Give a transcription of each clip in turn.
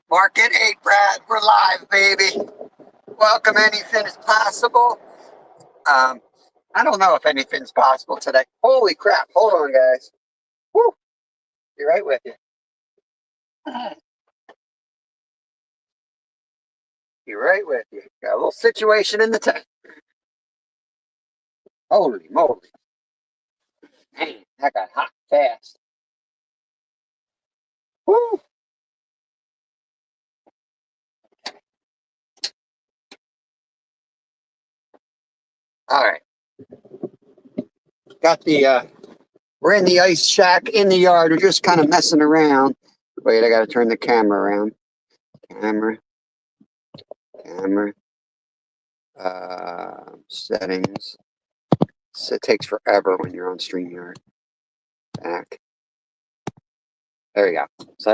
Market 8, Brad. We're live, baby. Welcome. Anything is possible. Um, I don't know if anything's possible today. Holy crap. Hold on, guys. Woo. Be right with you. Be right with you. Got a little situation in the tent. Holy moly. Man, that got hot fast. Woo. All right. Got the, we're in the ice shack in the yard. We're just kind of messing around. Wait, I got to turn the camera around. Camera. Settings. So it takes forever when you're on StreamYard. Back. There you go. So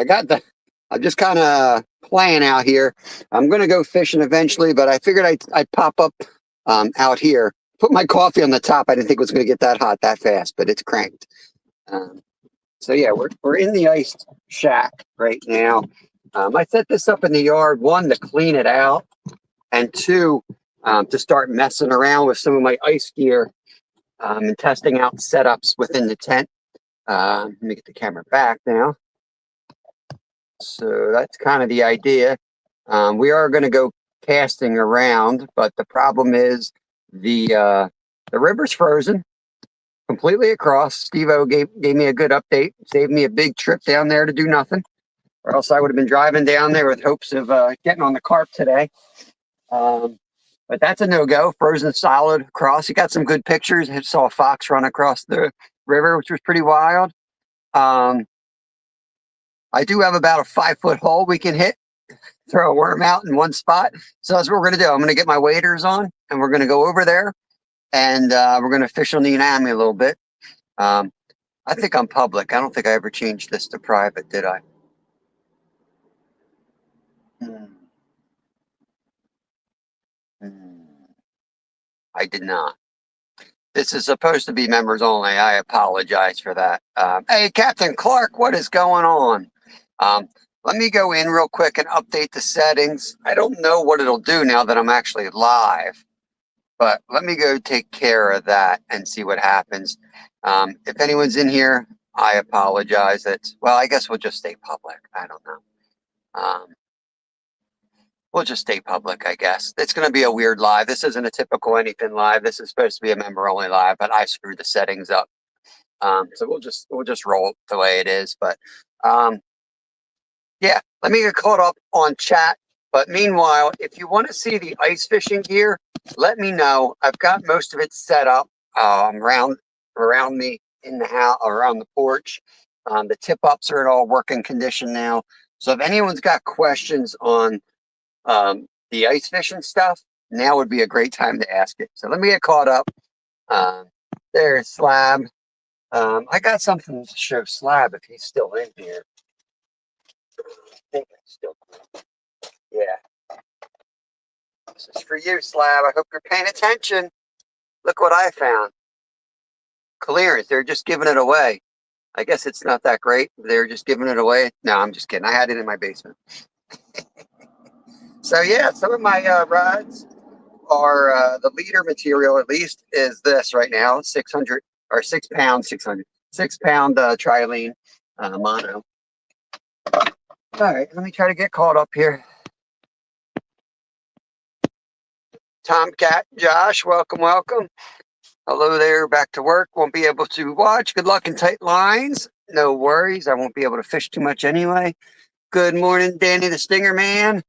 I'm just kind of playing out here. I'm going to go fishing eventually, but I figured I'd pop up out here, put my coffee on the top. I didn't think it was going to get that hot that fast, but it's cranked. So yeah, we're in the ice shack right now. I set this up in the yard, one, to clean it out, and two, to start messing around with some of my ice gear and testing out setups within the tent. Let me get the camera back now. So that's kind of the idea. We are going to go casting around, but the problem is the river's frozen completely across. Steve-O gave me a good update, saved me a big trip down there to do nothing, or else I would have been driving down there with hopes of getting on the carp today. But that's a no-go, frozen solid across. You got some good pictures. I saw a fox run across the river, which was pretty wild. I do have about a 5-foot hole we can hit, throw a worm out in one spot. So that's what we're going to do. I'm going to get my waders on and we're going to go over there and we're going to fish on the Unami a little bit. I think I'm public. I don't think I ever changed this to private, did I? I did not. This is supposed to be members only. I apologize for that. Hey, Captain Clark, what is going on? Let me go in real quick and update the settings. I don't know what it'll do now that I'm actually live, but let me go take care of that and see what happens. If anyone's in here, I apologize. Well, I guess we'll just stay public. I don't know. We'll just stay public, I guess. It's going to be a weird live. This isn't a typical anything live. This is supposed to be a member only live, but I screwed the settings up. So we'll just roll the way it is. But yeah, let me get caught up on chat. But meanwhile, if you want to see the ice fishing gear, let me know. I've got most of it set up around me in the house, around the porch. The tip ups are in all working condition now. So if anyone's got questions on the ice fishing stuff, now would be a great time to ask it. So let me get caught up. There's Slab. I got something to show Slab if he's still in here. I think I'm still. Yeah. This is for you, Slab. I hope you're paying attention. Look what I found. Clearance. They're just giving it away. I guess it's not that great. They're just giving it away. No, I'm just kidding. I had it in my basement. So yeah, some of my rods are the leader material, at least, is this right now, 600 or 6 pound, 6 pound trilene mono. All right, let me try to get caught up here. Tomcat, Josh, welcome. Hello there, back to work. Won't be able to watch. Good luck in tight lines. No worries. I won't be able to fish too much anyway. Good morning, Danny the Stinger Man.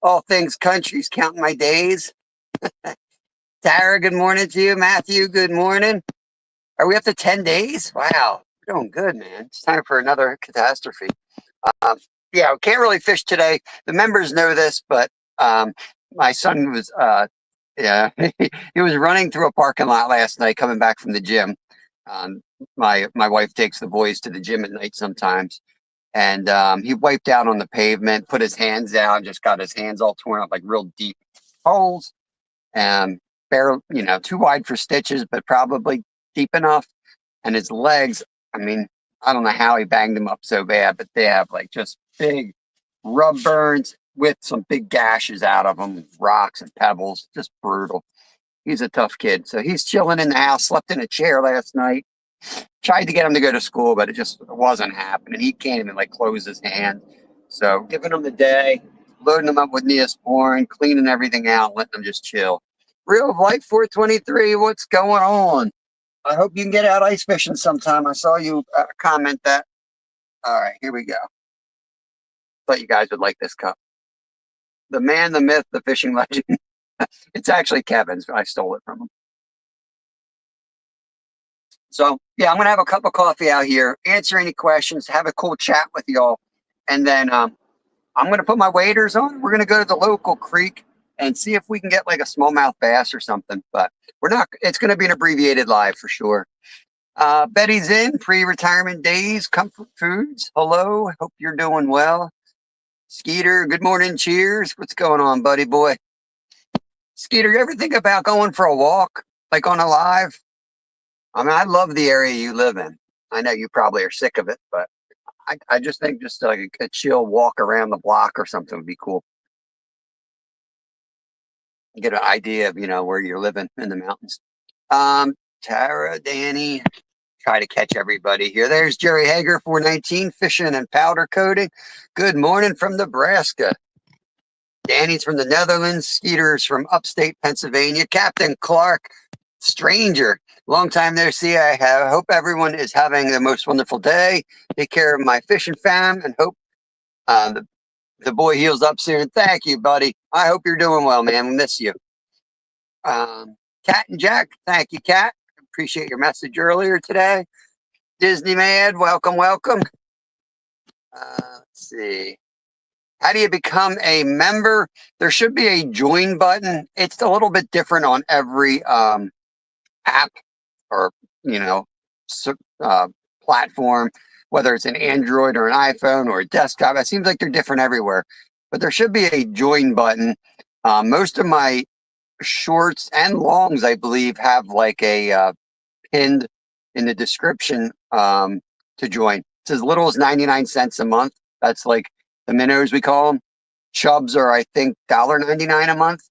All things countries, counting my days. Tara, good morning to you. Matthew, good morning. Are we up to 10 days? Wow, we're doing good, man. It's time for another catastrophe. Yeah, we can't really fish today. The members know this, but my son was, yeah, he was running through a parking lot last night coming back from the gym. My wife takes the boys to the gym at night sometimes. And he wiped out on the pavement, put his hands out, just got his hands all torn up, like real deep holes. And barely, too wide for stitches, but probably deep enough. And his legs, I mean, I don't know how he banged them up so bad, but they have like just big rub burns with some big gashes out of them, rocks and pebbles, just brutal. He's a tough kid. So he's chilling in the house, slept in a chair last night. Tried to get him to go to school, but it just wasn't happening. He can't even like close his hand. So giving him the day, loading him up with Neosporin, cleaning everything out, letting him just chill. Real Life 423, what's going on? I hope you can get out ice fishing sometime. I saw you comment that. All right, here we go. Thought you guys would like this cup. The man, the myth, the fishing legend. It's actually Kevin's, but I stole it from him. So, yeah, I'm going to have a cup of coffee out here, answer any questions, have a cool chat with y'all. And then I'm going to put my waders on. We're going to go to the local creek and see if we can get like a smallmouth bass or something. But we're not, it's going to be an abbreviated live for sure. Betty's in, pre-retirement days, comfort foods. Hello, hope you're doing well. Skeeter, good morning, cheers. What's going on, buddy boy? Skeeter, you ever think about going for a walk, like on a live? I mean, I love the area you live in. I know you probably are sick of it, but I just think just like a chill walk around the block or something would be cool. Get an idea of, you know, where you're living in the mountains. Tara, Danny, try to catch everybody here. There's Jerry Hager, 419, fishing and powder coating. Good morning from Nebraska. Danny's from the Netherlands. Skeeter's from upstate Pennsylvania. Captain Clark, stranger. Long time no see. I hope everyone is having the most wonderful day. Take care of my fishing fam and hope the boy heals up soon. Thank you, buddy. I hope you're doing well, man. We miss you. Cat and Jack, thank you, Cat. Appreciate your message earlier today. Disney Mad, welcome, welcome. Let's see. How do you become a member? There should be a join button. It's a little bit different on every app or, you know, platform, whether it's an Android or an iPhone or a desktop. It seems like they're different everywhere, but there should be a join button. Most of my shorts and longs, I believe, have like a pinned in the description to join. It's as little as 99 cents a month. That's like the minnows, we call them. Chubs are, I think, $1.99 a month.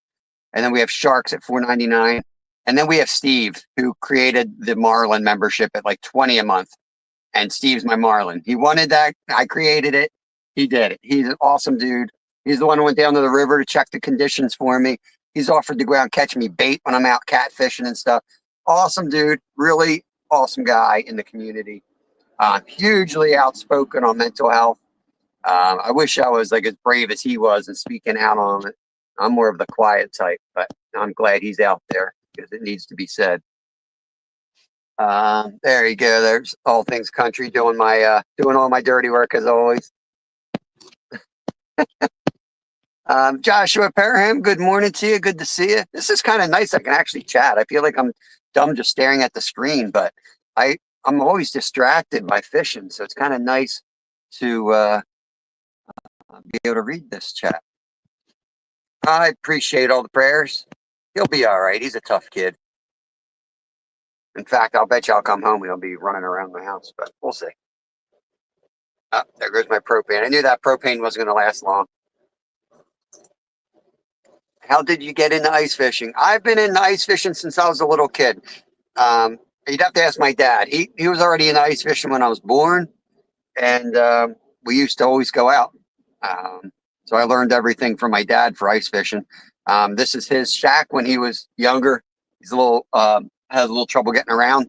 And then we have sharks at $4.99. And then we have Steve, who created the Marlin membership at like $20 a month. And Steve's my Marlin. He wanted that. I created it. He did it. He's an awesome dude. He's the one who went down to the river to check the conditions for me. He's offered to go out and catch me bait when I'm out catfishing and stuff. Awesome dude. Really awesome guy in the community. Hugely outspoken on mental health. I wish I was like as brave as he was and speaking out on it. I'm more of the quiet type, but I'm glad he's out there because it needs to be said. There you go. There's All Things Country doing my doing all my dirty work as always. Joshua Parham, good morning to you. Good to see you. This is kind of nice. I can actually chat. I feel like I'm dumb just staring at the screen, but I'm always distracted by fishing, so it's kind of nice to be able to read this chat. I appreciate all the prayers. He'll be all right. He's a tough kid. In fact, I'll bet you I'll come home and he'll be running around the house, but we'll see. Oh, there goes my propane. I knew that propane wasn't going to last long. How did you get into ice fishing? I've been into ice fishing since I was a little kid. You'd have to ask my dad. He was already into ice fishing when I was born, and we used to always go out. So I learned everything from my dad for ice fishing. This is his shack when he was younger. He's a little has a little trouble getting around.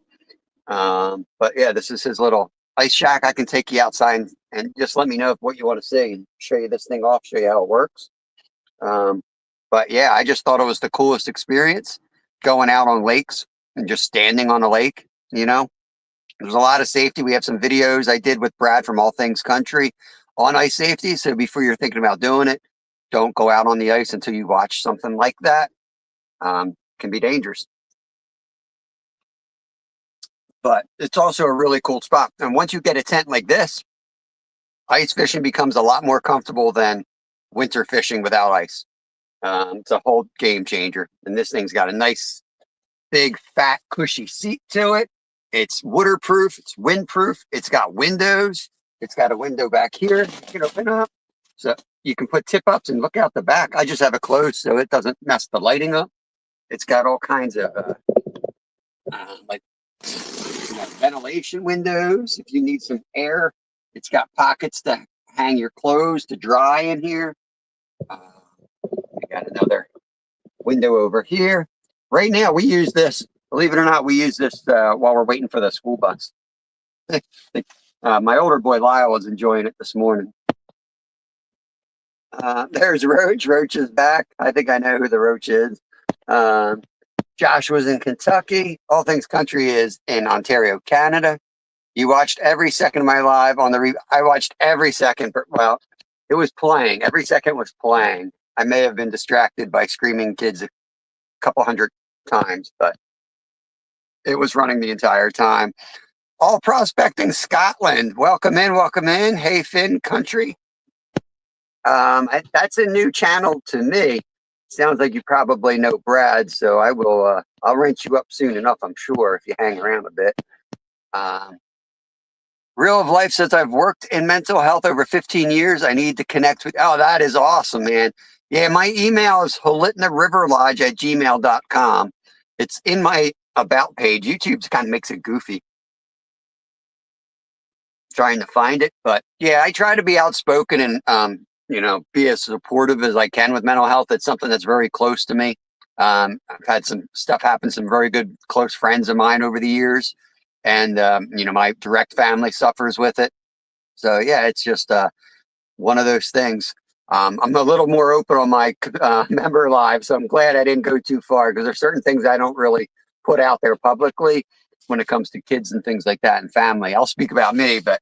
But yeah, this is his little ice shack. I can take you outside and just let me know what you want to see and show you this thing off, show you how it works. But yeah, I just thought it was the coolest experience going out on lakes and just standing on a lake, you know. There's a lot of safety. We have some videos I did with Brad from All Things Country on ice safety. So before you're thinking about doing it, don't go out on the ice until you watch something like that. Can be dangerous. But it's also a really cool spot. And once you get a tent like this, ice fishing becomes a lot more comfortable than winter fishing without ice. It's a whole game changer. And this thing's got a nice, big, fat, cushy seat to it. It's waterproof. It's windproof. It's got windows. It's got a window back here you can open up. So you can put tip ups and look out the back. I just have it closed so it doesn't mess the lighting up. It's got all kinds of like ventilation windows. If you need some air, it's got pockets to hang your clothes to dry in here. I got another window over here. Right now, we use this. Believe it or not, we use this while we're waiting for the school bus. My older boy Lyle was enjoying it this morning. There's Roach. Roach is back. I think I know who the Roach is. Josh was in Kentucky. All Things Country is in Ontario, Canada. You watched every second of my live on the. I watched every second. Well, it was playing. Every second was playing. I may have been distracted by screaming kids a couple hundred times, but it was running the entire time. All Prospecting Scotland. Welcome in, welcome in. Hey, Finn Country. That's a new channel to me. Sounds like you probably know Brad, so I will. I'll rent you up soon enough, I'm sure, if you hang around a bit. Real of Life says I've worked in mental health over 15 years. I need to connect with. Oh, that is awesome, man. Yeah, my email is holitnariverlodge@gmail.com. It's in my about page. YouTube kind of makes it goofy trying to find it, but yeah, I try to be outspoken and be as supportive as I can with mental health. It's something that's very close to me. I've had some stuff happen, some very good close friends of mine over the years, and my direct family suffers with it. So yeah, it's just one of those things. I'm a little more open on my member live, so I'm glad I didn't go too far, because there's certain things I don't really put out there publicly when it comes to kids and things like that and family. I'll speak about me, but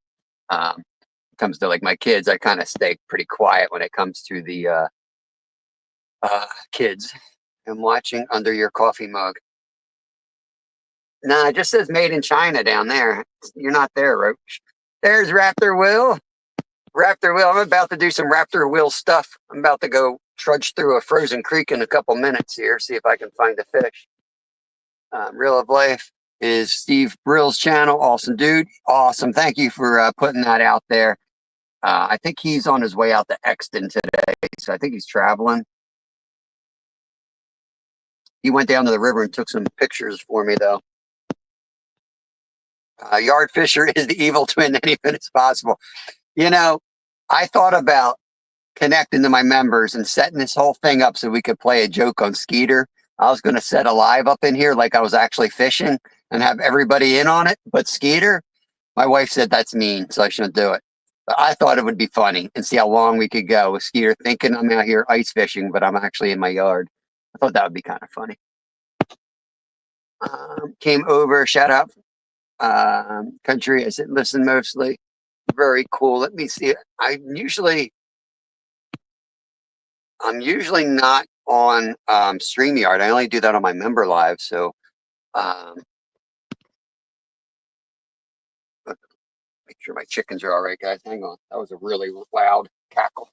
it comes to like my kids, I kind of stay pretty quiet when it comes to the kids. I'm watching under your coffee mug. Nah, it just says made in China down there. You're not there, Roach. There's Raptor Will. Raptor Will. I'm about to do some Raptor Will stuff. I'm about to go trudge through a frozen creek in a couple minutes here, see if I can find a fish. Real of Life is Steve Brill's channel. Awesome dude. Awesome. Thank you for putting that out there. I think he's on his way out to Exton today, so I think he's traveling. He went down to the river and took some pictures for me, though. Yard Fisher is the evil twin anything is possible. I thought about connecting to my members and setting this whole thing up so we could play a joke on Skeeter. I was going to set a live up in here like I was actually fishing and have everybody in on it. But Skeeter, my wife said that's mean, so I shouldn't do it. But I thought it would be funny and see how long we could go with Skeeter thinking I'm out here ice fishing, but I'm actually in my yard. I thought that would be kind of funny. Came over, shout out Country. I said, listen mostly. Very cool. Let me see. I'm usually not on StreamYard. I only do that on my member live. So make sure my chickens are all right, guys. Hang on. That was a really loud cackle.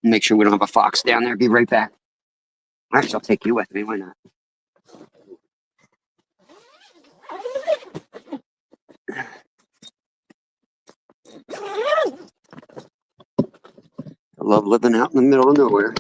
Make sure we don't have a fox down there. Be right back. Actually, I'll take you with me. Why not? I love living out in the middle of nowhere.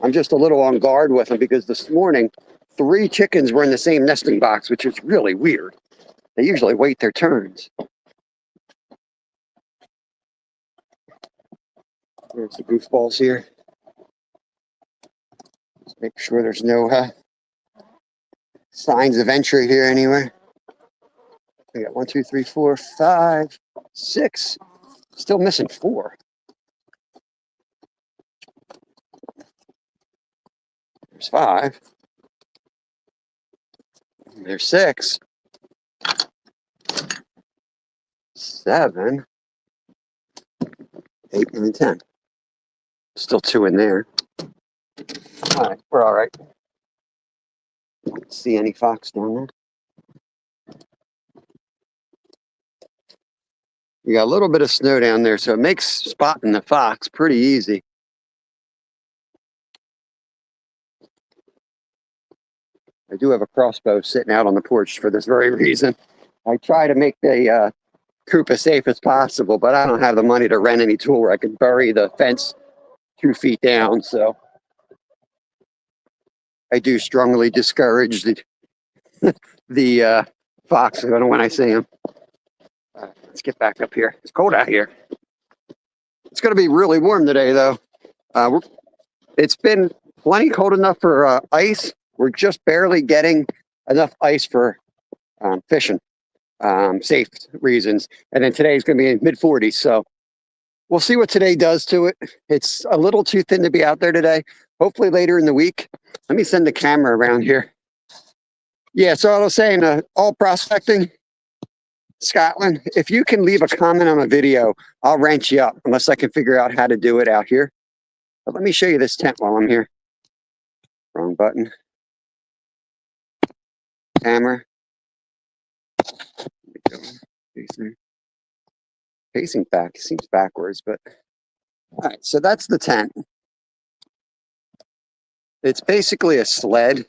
I'm just a little on guard with them because this morning 3 chickens were in the same nesting box, which is really weird. They usually wait their turns. There's the goofballs here. Let's make sure there's no signs of entry here anywhere. We got 1, 2, 3, 4, 5, 6. Still missing 4. There's 5. There's 6. 7. 8, 9, 10. Still 2 in there. All right, we're all right. Don't see any fox down there. We got a little bit of snow down there, so it makes spotting the fox pretty easy. I do have a crossbow sitting out on the porch for this very reason. I try to make the coop as safe as possible, but I don't have the money to rent any tool where I can bury the fence 2 feet down. So I do strongly discourage the fox. I don't know when I see him. Let's get back up here. It's cold out here. It's going to be really warm today, though. It's been plenty cold enough for ice. We're just barely getting enough ice for fishing, safe reasons. And then today is going to be in mid-40s. So we'll see what today does to it. It's a little too thin to be out there today. Hopefully later in the week. Let me send the camera around here. Yeah, so I was saying, all prospecting, Scotland, if you can leave a comment on a video, I'll rank you up, unless I can figure out how to do it out here. But let me show you this tent while I'm here. Wrong button. Camera. Facing back seems backwards, but all right, so that's the tent. It's basically a sled.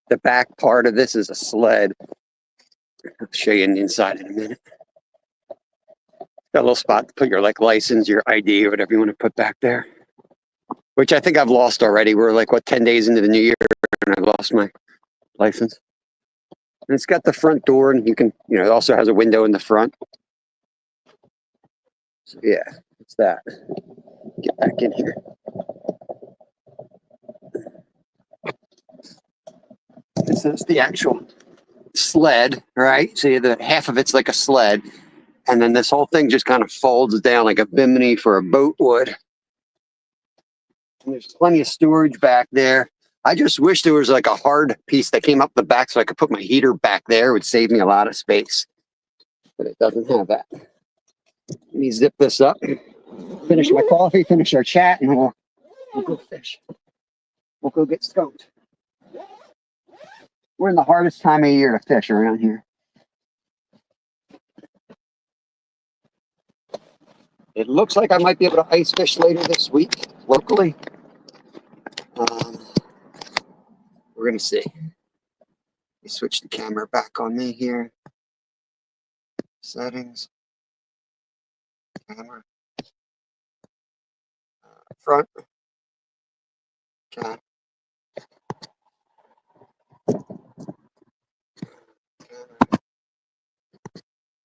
The back part of this is a sled. I'll show you the inside in a minute. Got a little spot to put your license, your ID, or whatever you want to put back there, which I think I've lost already. We're like, 10 days into the new year, and I've lost my license. And it's got the front door, and you can, it also has a window in the front. So yeah, it's that. Get back in here. This is the actual sled, right? See, the half of it's like a sled, and then this whole thing just kind of folds down like a bimini for a boat would. And there's plenty of storage back there. I just wish there was like a hard piece that came up the back so I could put my heater back there. It would save me a lot of space, but it doesn't have that. Let me zip this up, finish my coffee, finish our chat, and we'll go fish. We'll go get skunked. We're in the hardest time of year to fish around here. It looks like I might be able to ice fish later this week locally. We're going to see. Let me switch the camera back on me here. Settings. Camera. Front. Okay.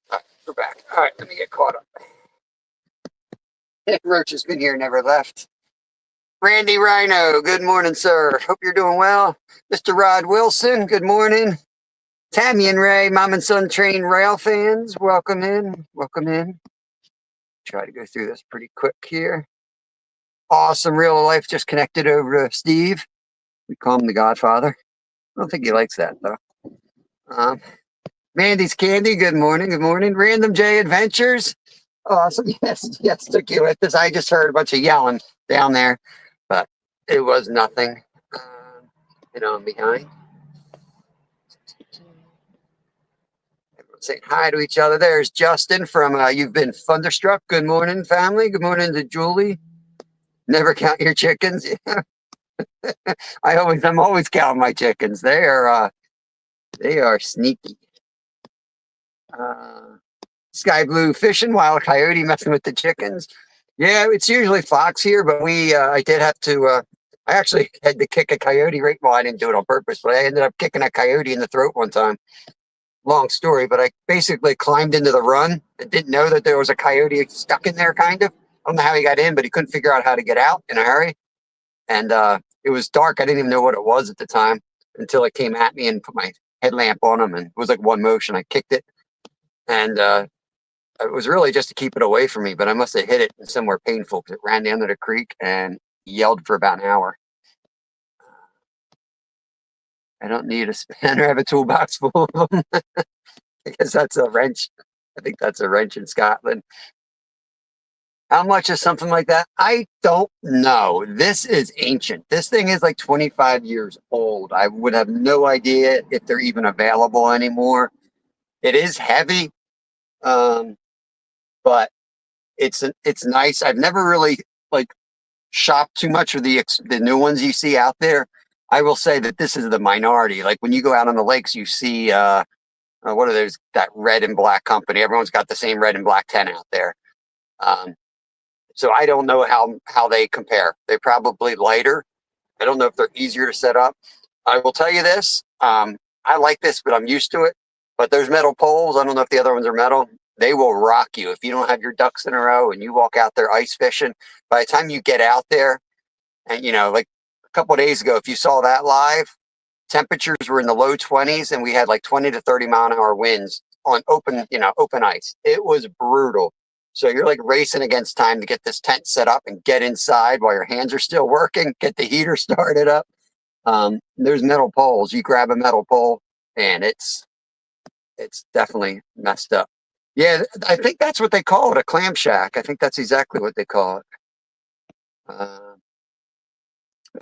All right, we're back. All right, let me get caught up. Roach has been here, never left. Randy Rhino, good morning, sir. Hope you're doing well. Mr. Rod Wilson, good morning. Tammy and Ray, Mom and Son Train Rail fans, welcome in. Welcome in. Try to go through this pretty quick here. Awesome real life just connected over to Steve. We call him the Godfather. I don't think he likes that, though. Mandy's Candy, good morning. Good morning. Random J Adventures. Awesome. Yes, took you with this. I just heard a bunch of yelling down there, but it was nothing. I'm behind. Everyone saying hi to each other. There's Justin from You've Been Thunderstruck. Good morning, family. Good morning to Julie. Never count your chickens. I'm always counting my chickens. They are sneaky. Sky Blue fishing, Wild Coyote messing with the chickens. Yeah, it's usually fox here, but I did have to, I actually had to kick a coyote well, I didn't do it on purpose, but I ended up kicking a coyote in the throat one time. Long story, but I basically climbed into the run and didn't know that there was a coyote stuck in there, kind of. I don't know how he got in, but he couldn't figure out how to get out in a hurry. And it was dark. I didn't even know what it was at the time until it came at me and put my headlamp on him. And it was like one motion. I kicked it. And it was really just to keep it away from me, but I must have hit it somewhere painful because it ran down to the creek and yelled for about an hour. I don't need a spanner. I have a toolbox full of them. I guess that's a wrench. I think that's a wrench in Scotland. How much is something like that? I don't know. This is ancient. This thing is like 25 years old. I would have no idea if they're even available anymore. It is heavy. But it's nice. I've never really shopped too much with the new ones you see out there. I will say that this is the minority. Like when you go out on the lakes, you see what are those? That red and black company. Everyone's got the same red and black tent out there. Um, so I don't know how they compare. They're probably lighter. I don't know if they're easier to set up. I will tell you this. I like this, but I'm used to it. But those metal poles, I don't know if the other ones are metal. They will rock you if you don't have your ducks in a row and you walk out there ice fishing. By the time you get out there, and like a couple of days ago, if you saw that live, temperatures were in the low 20s, and we had like 20 to 30-mile-an-hour winds on open ice. It was brutal. So you're like racing against time to get this tent set up and get inside while your hands are still working, get the heater started up. There's metal poles. You grab a metal pole and it's definitely messed up. Yeah, I think that's what they call it, a clam shack. I think that's exactly what they call it.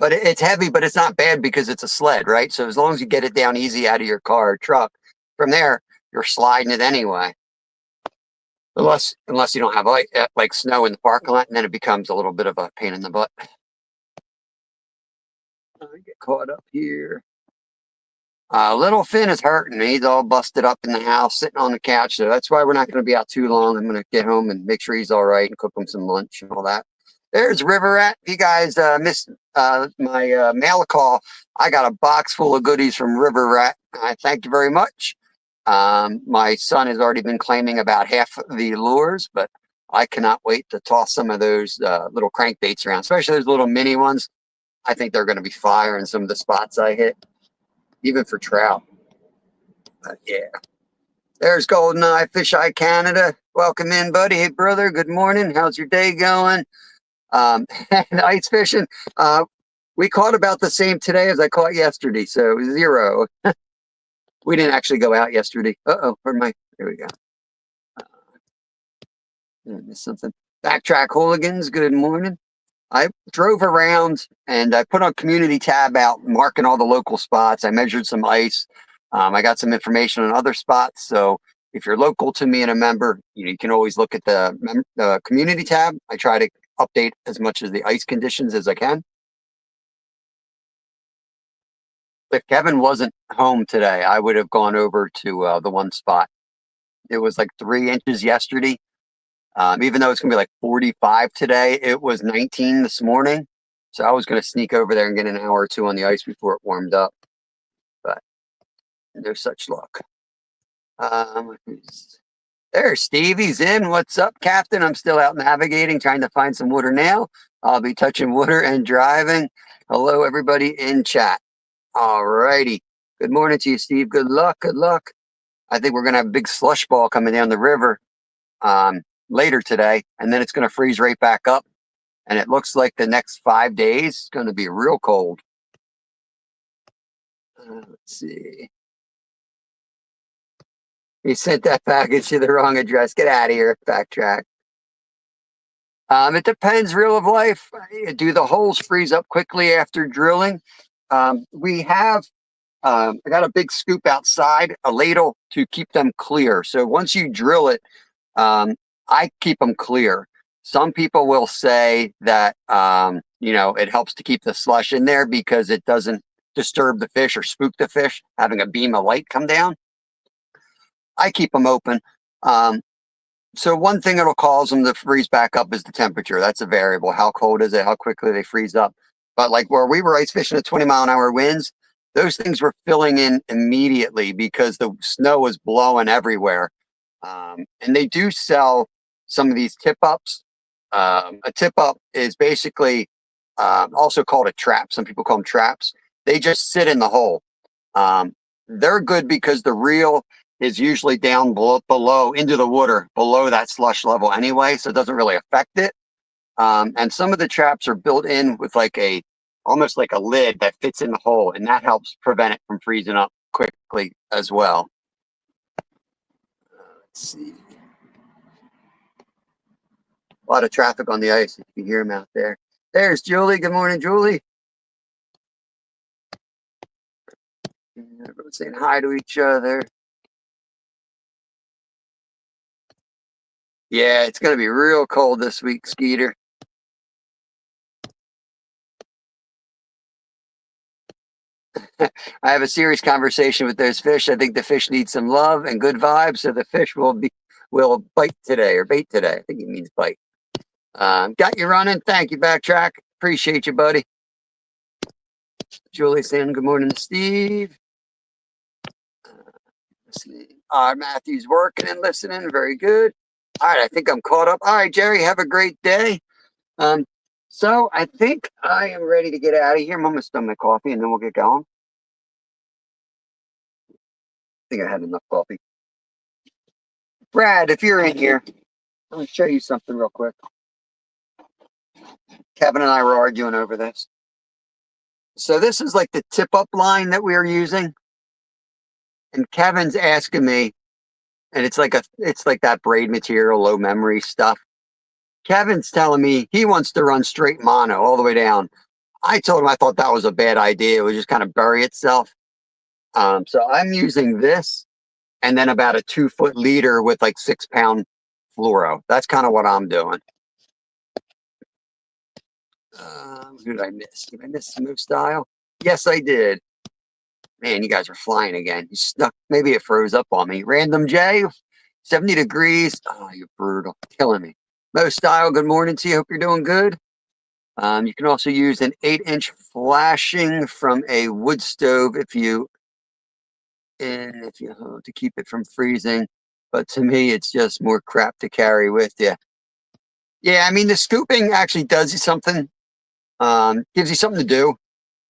But it's heavy, but it's not bad because it's a sled, right? So as long as you get it down easy out of your car or truck, from there you're sliding it anyway. Unless you don't have like snow in the parking lot, and then it becomes a little bit of a pain in the butt. I get caught up here. Little Finn is hurting. He's all busted up in the house, sitting on the couch. So that's why we're not going to be out too long. I'm going to get home and make sure he's all right and cook him some lunch and all that. There's River Rat. If you guys missed my mail call, I got a box full of goodies from River Rat. I thank you very much. My son has already been claiming about half of the lures, but I cannot wait to toss some of those little crankbaits around, especially those little mini ones. I think they're going to be fire in some of the spots I hit, even for trout. But yeah. There's GoldenEye Fisheye Canada. Welcome in, buddy. Hey, brother. Good morning. How's your day going? And ice fishing. We caught about the same today as I caught yesterday, so 0. We didn't actually go out yesterday. Pardon my. There we go. I missed something. Backtrack hooligans. Good morning. I drove around and I put a community tab out marking all the local spots. I measured some ice. I got some information on other spots. So if you're local to me and a member, you can always look at the community tab. I try to update as much as the ice conditions as I can. If Kevin wasn't home today, I would have gone over to the one spot. It was like 3 inches yesterday. Even though it's going to be like 45 today, it was 19 this morning. So I was going to sneak over there and get an hour or two on the ice before it warmed up. But no such luck. There's Stevie's in. What's up, Captain? I'm still out navigating, trying to find some water now. I'll be touching water and driving. Hello, everybody in chat. All righty. Good morning to you, Steve. Good luck. Good luck. I think we're going to have a big slush ball coming down the river later today, and then it's going to freeze right back up. And it looks like the next 5 days is going to be real cold. Let's see. He sent that package to the wrong address. Get out of here. Backtrack. It depends, real of life. Do the holes freeze up quickly after drilling? We have, I got a big scoop outside, a ladle to keep them clear. So once you drill it, I keep them clear. Some people will say that, it helps to keep the slush in there because it doesn't disturb the fish or spook the fish, having a beam of light come down. I keep them open. So one thing that'll cause them to freeze back up is the temperature. That's a variable. How cold is it? How quickly they freeze up? But like where we were ice fishing at 20-mile-an-hour winds, those things were filling in immediately because the snow was blowing everywhere. And they do sell some of these tip-ups. A tip-up is basically also called a trap. Some people call them traps. They just sit in the hole. They're good because the reel is usually down below into the water, below that slush level anyway, so it doesn't really affect it. And some of the traps are built in with almost like a lid that fits in the hole, and that helps prevent it from freezing up quickly as well. Let's see. A lot of traffic on the ice. You can hear them out there. There's Julie. Good morning, Julie. Everyone's saying hi to each other. Yeah, it's going to be real cold this week, Skeeter. I have a serious conversation with those fish. I think the fish need some love and good vibes, so the fish will bite today or bait today. I think he means bite. Got you running. Thank you, Backtrack. Appreciate you, buddy. Julie saying good morning to Steve. Matthew's working and listening. Very good. All right, I think I'm caught up. All right, Jerry, have a great day. So I think I am ready to get out of here. I'm almost done my coffee and then we'll get going. I think I had enough coffee. Brad, if you're in here, let me show you something real quick. Kevin and I were arguing over this. So this is like the tip up line that we are using. And Kevin's asking me, and it's like that braid material, low memory stuff. Kevin's telling me he wants to run straight mono all the way down. I told him I thought that was a bad idea. It would just kind of bury itself. So I'm using this and then about a 2-foot leader with like 6-pound fluoro. That's kind of what I'm doing. Who did I miss? Did I miss Smooth Style? Yes, I did. Man, you guys are flying again. You snuck. Maybe it froze up on me. Random J, 70 degrees. Oh, you're brutal. Killing me. Mo Style, good morning to you. Hope you're doing good. You can also use an 8-inch flashing from a wood stove if you to keep it from freezing. But to me, it's just more crap to carry with you. Yeah, I mean, the scooping actually does you something. Gives you something to do.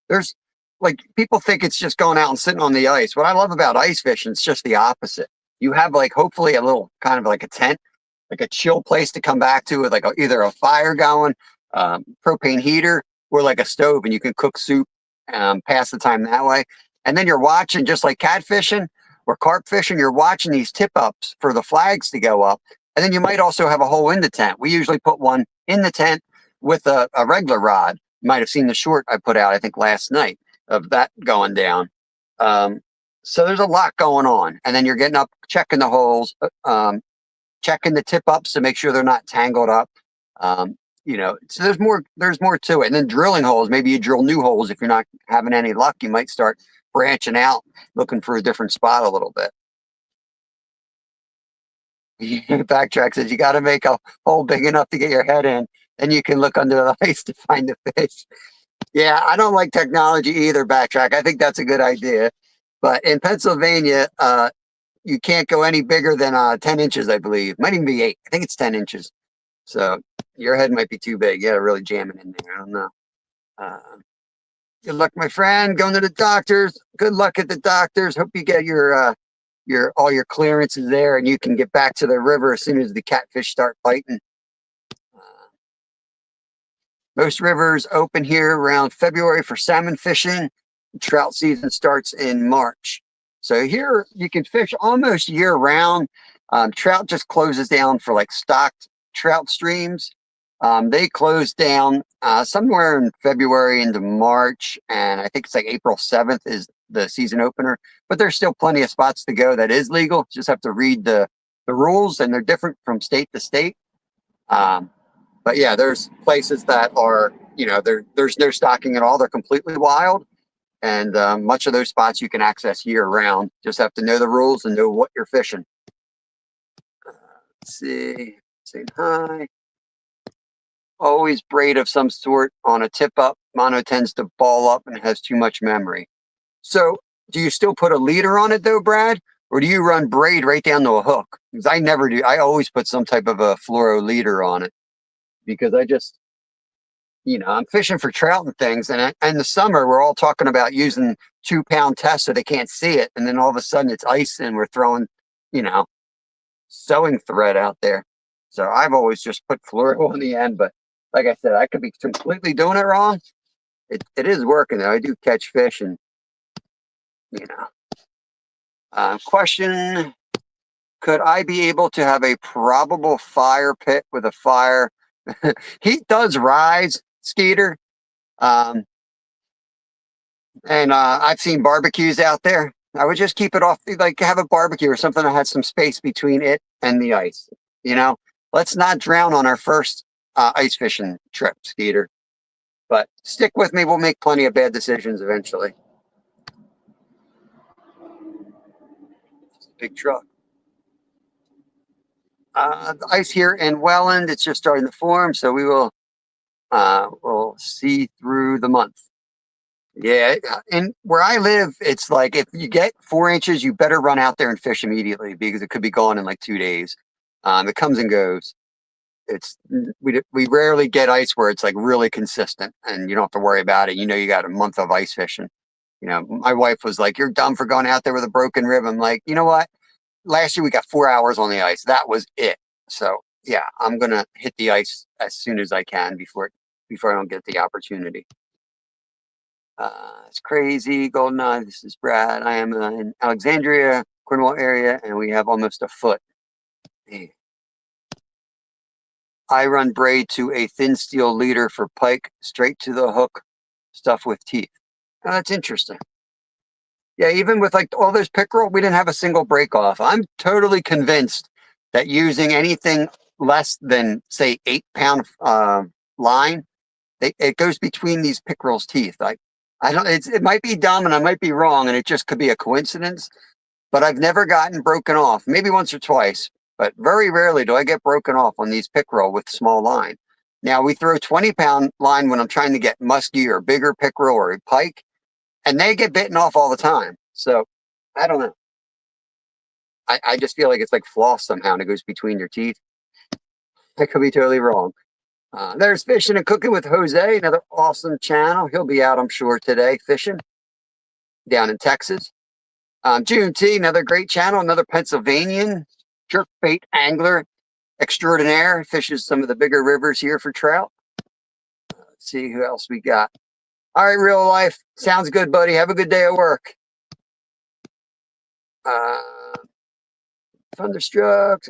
There's like people think it's just going out and sitting on the ice. What I love about ice fishing is just the opposite. You have like hopefully a little kind of like a tent, like a chill place to come back to with like either a fire going, propane heater, or like a stove, and you can cook soup, pass the time that way. And then you're watching just like catfishing or carp fishing. You're watching these tip ups for the flags to go up, and then you might also have a hole in the tent. We usually put one in the tent with a regular rod. You might have seen the short I put out, I think, last night of that going down. So there's a lot going on. And then you're getting up, checking the holes, checking the tip ups to make sure they're not tangled up. So there's more to it. And then drilling holes. Maybe you drill new holes. If you're not having any luck, you might start branching out, looking for a different spot a little bit. Backtrack says you got to make a hole big enough to get your head in, and you can look under the ice to find the fish. Yeah, I don't like technology either, Backtrack. I think that's a good idea. But in Pennsylvania, you can't go any bigger than 10 inches, I believe. Might even be 8. I think it's 10 inches. So your head might be too big. Yeah, really jamming in there. I don't know. Good luck, my friend. Going to the doctors. Good luck at the doctors. Hope you get your all your clearances there and you can get back to the river as soon as the catfish start biting. Most rivers open here around February for salmon fishing. Trout season starts in March. So here you can fish almost year round. Trout just closes down for like stocked trout streams. They close down somewhere in February into March, and I think it's like April 7th is the season opener. But there's still plenty of spots to go that is legal. Just have to read the rules, and they're different from state to state. But yeah, there's places that are, there's no stocking at all. They're completely wild. And much of those spots you can access year round. Just have to know the rules and know what you're fishing. Let's see. Saying hi. Always braid of some sort on a tip up. Mono tends to ball up and has too much memory. So do you still put a leader on it though, Brad? Or do you run braid right down to a hook? Because I never do. I always put some type of a fluoro leader on it. Because I just, I'm fishing for trout and things. And in the summer, we're all talking about using 2-pound tests so they can't see it. And then all of a sudden it's ice and we're throwing, sewing thread out there. So I've always just put fluoro on the end. But like I said, I could be completely doing it wrong. It is working though. I do catch fish and, question. Could I be able to have a probable fire pit with a fire? Heat does rise, Skeeter. And I've seen barbecues out there. I would just keep it off, like have a barbecue or something that has some space between it and the ice. Let's not drown on our first ice fishing trip, Skeeter. But stick with me. We'll make plenty of bad decisions eventually. big truck. The ice here in Welland, it's just starting to form, so we'll see through the month. Yeah, and where I live, it's like if you get 4 inches, you better run out there and fish immediately because it could be gone in like 2 days. It comes and goes. It's we rarely get ice where it's like really consistent and you don't have to worry about it. You know, you got a month of ice fishing. You know, my wife was like, "You're dumb for going out there with a broken rib." I'm like, you know what? Last year we got 4 hours on the ice. That was it. So yeah, I'm gonna hit the ice as soon as I can before I don't get the opportunity. It's crazy. Golden Eye. This is Brad. I am in Alexandria, Cornwall area, and we have almost a foot. I run braid to a thin steel leader for pike, straight to the hook, stuff with teeth. Oh, that's interesting. Yeah, even with like all those pickerel, we didn't have a single break off. I'm totally convinced that using anything less than say 8 pound line, it goes between these pickerel's teeth. I don't. It might be dumb and I might be wrong, and it just could be a coincidence. But I've never gotten broken off. Maybe once or twice, but very rarely do I get broken off on these pickerel with small line. Now we throw 20-pound line when I'm trying to get musky or bigger pickerel or a pike, and they get bitten off all the time. So I don't know. I just feel like it's like floss somehow and it goes between your teeth. I could be totally wrong. There's Fishing and Cooking with Jose, another awesome channel. He'll be out, I'm sure, today fishing down in Texas. June T, another great channel, another Pennsylvanian jerkbait angler extraordinaire, fishes some of the bigger rivers here for trout. Let's see who else we got. All right, Real Life. Sounds good, buddy. Have a good day at work. Thunderstruck.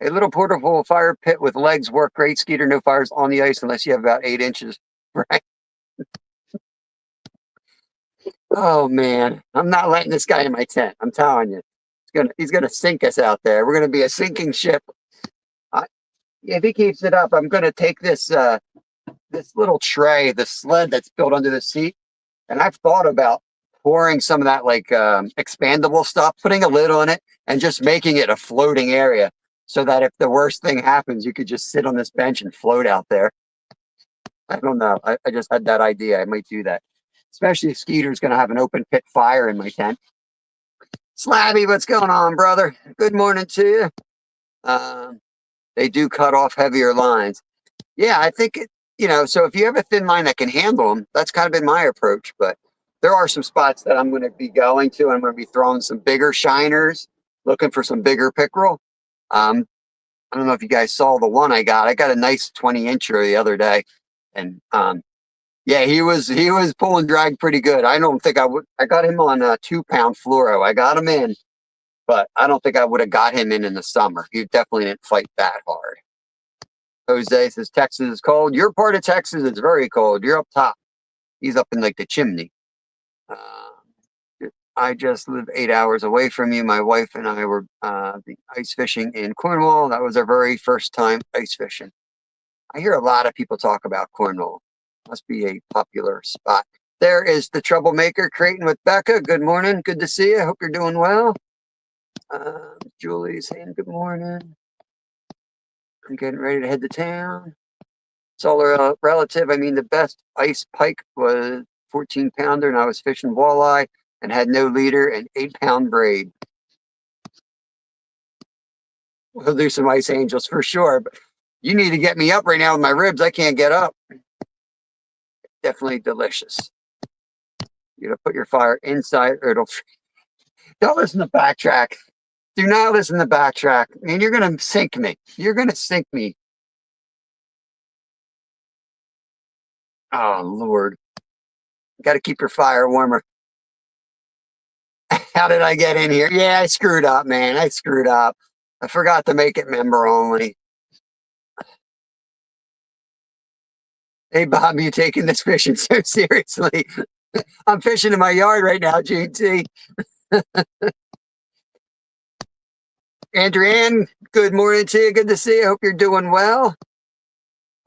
A little portable fire pit with legs work great. Skeeter, no fires on the ice unless you have about 8 inches. Right? Oh, man. I'm not letting this guy in my tent. I'm telling you. He's gonna sink us out there. We're going to be a sinking ship. If he keeps it up, I'm going to take this this little tray, the sled that's built under the seat, and I've thought about pouring some of that like expandable stuff, putting a lid on it, and just making it a floating area so that if the worst thing happens, you could just sit on this bench and float out there. I don't know. I just had that idea. I might do that, especially if Skeeter's going to have an open pit fire in my tent. Slabby, what's going on, brother? Good morning to you. They do cut off heavier lines. Yeah, I think so if you have a thin line that can handle them, that's kind of been my approach. But there are some spots that I'm going to be going to. I'm going to be throwing some bigger shiners, looking for some bigger pickerel. I don't know if you guys saw the one I got. I got a nice 20-incher the other day, and yeah, he was pulling drag pretty good. I don't think I got him on a 2-pound fluoro. I got him in, but I don't think I would have got him in the summer. He definitely didn't fight that hard. Jose says Texas is cold. Your part of Texas is very cold. You're up top. He's up in like the chimney. I just live 8 hours away from you. My wife and I were ice fishing in Cornwall. That was our very first time ice fishing. I hear a lot of people talk about Cornwall. Must be a popular spot. There is the troublemaker, Creighton with Becca. Good morning. Good to see you. Hope you're doing well. Julie's saying good morning. I'm getting ready to head to town. It's all relative. I mean, the best ice pike was 14-pounder, and I was fishing walleye and had no leader and 8-pound braid. We'll do some ice angels for sure, but you need to get me up right now with my ribs. I can't get up. Definitely delicious. You gotta put your fire inside or it'll. Don't listen to backtrack. Do not listen to backtrack. I mean, you're gonna sink me. You're gonna sink me. Oh Lord. Got to keep your fire warmer. How did I get in here? Yeah, I screwed up, man. I screwed up. I forgot to make it member only. Hey, Bob, you taking this fishing so seriously? I'm fishing in my yard right now, GT. Andreanne, good morning to you. Good to see you. Hope you're doing well.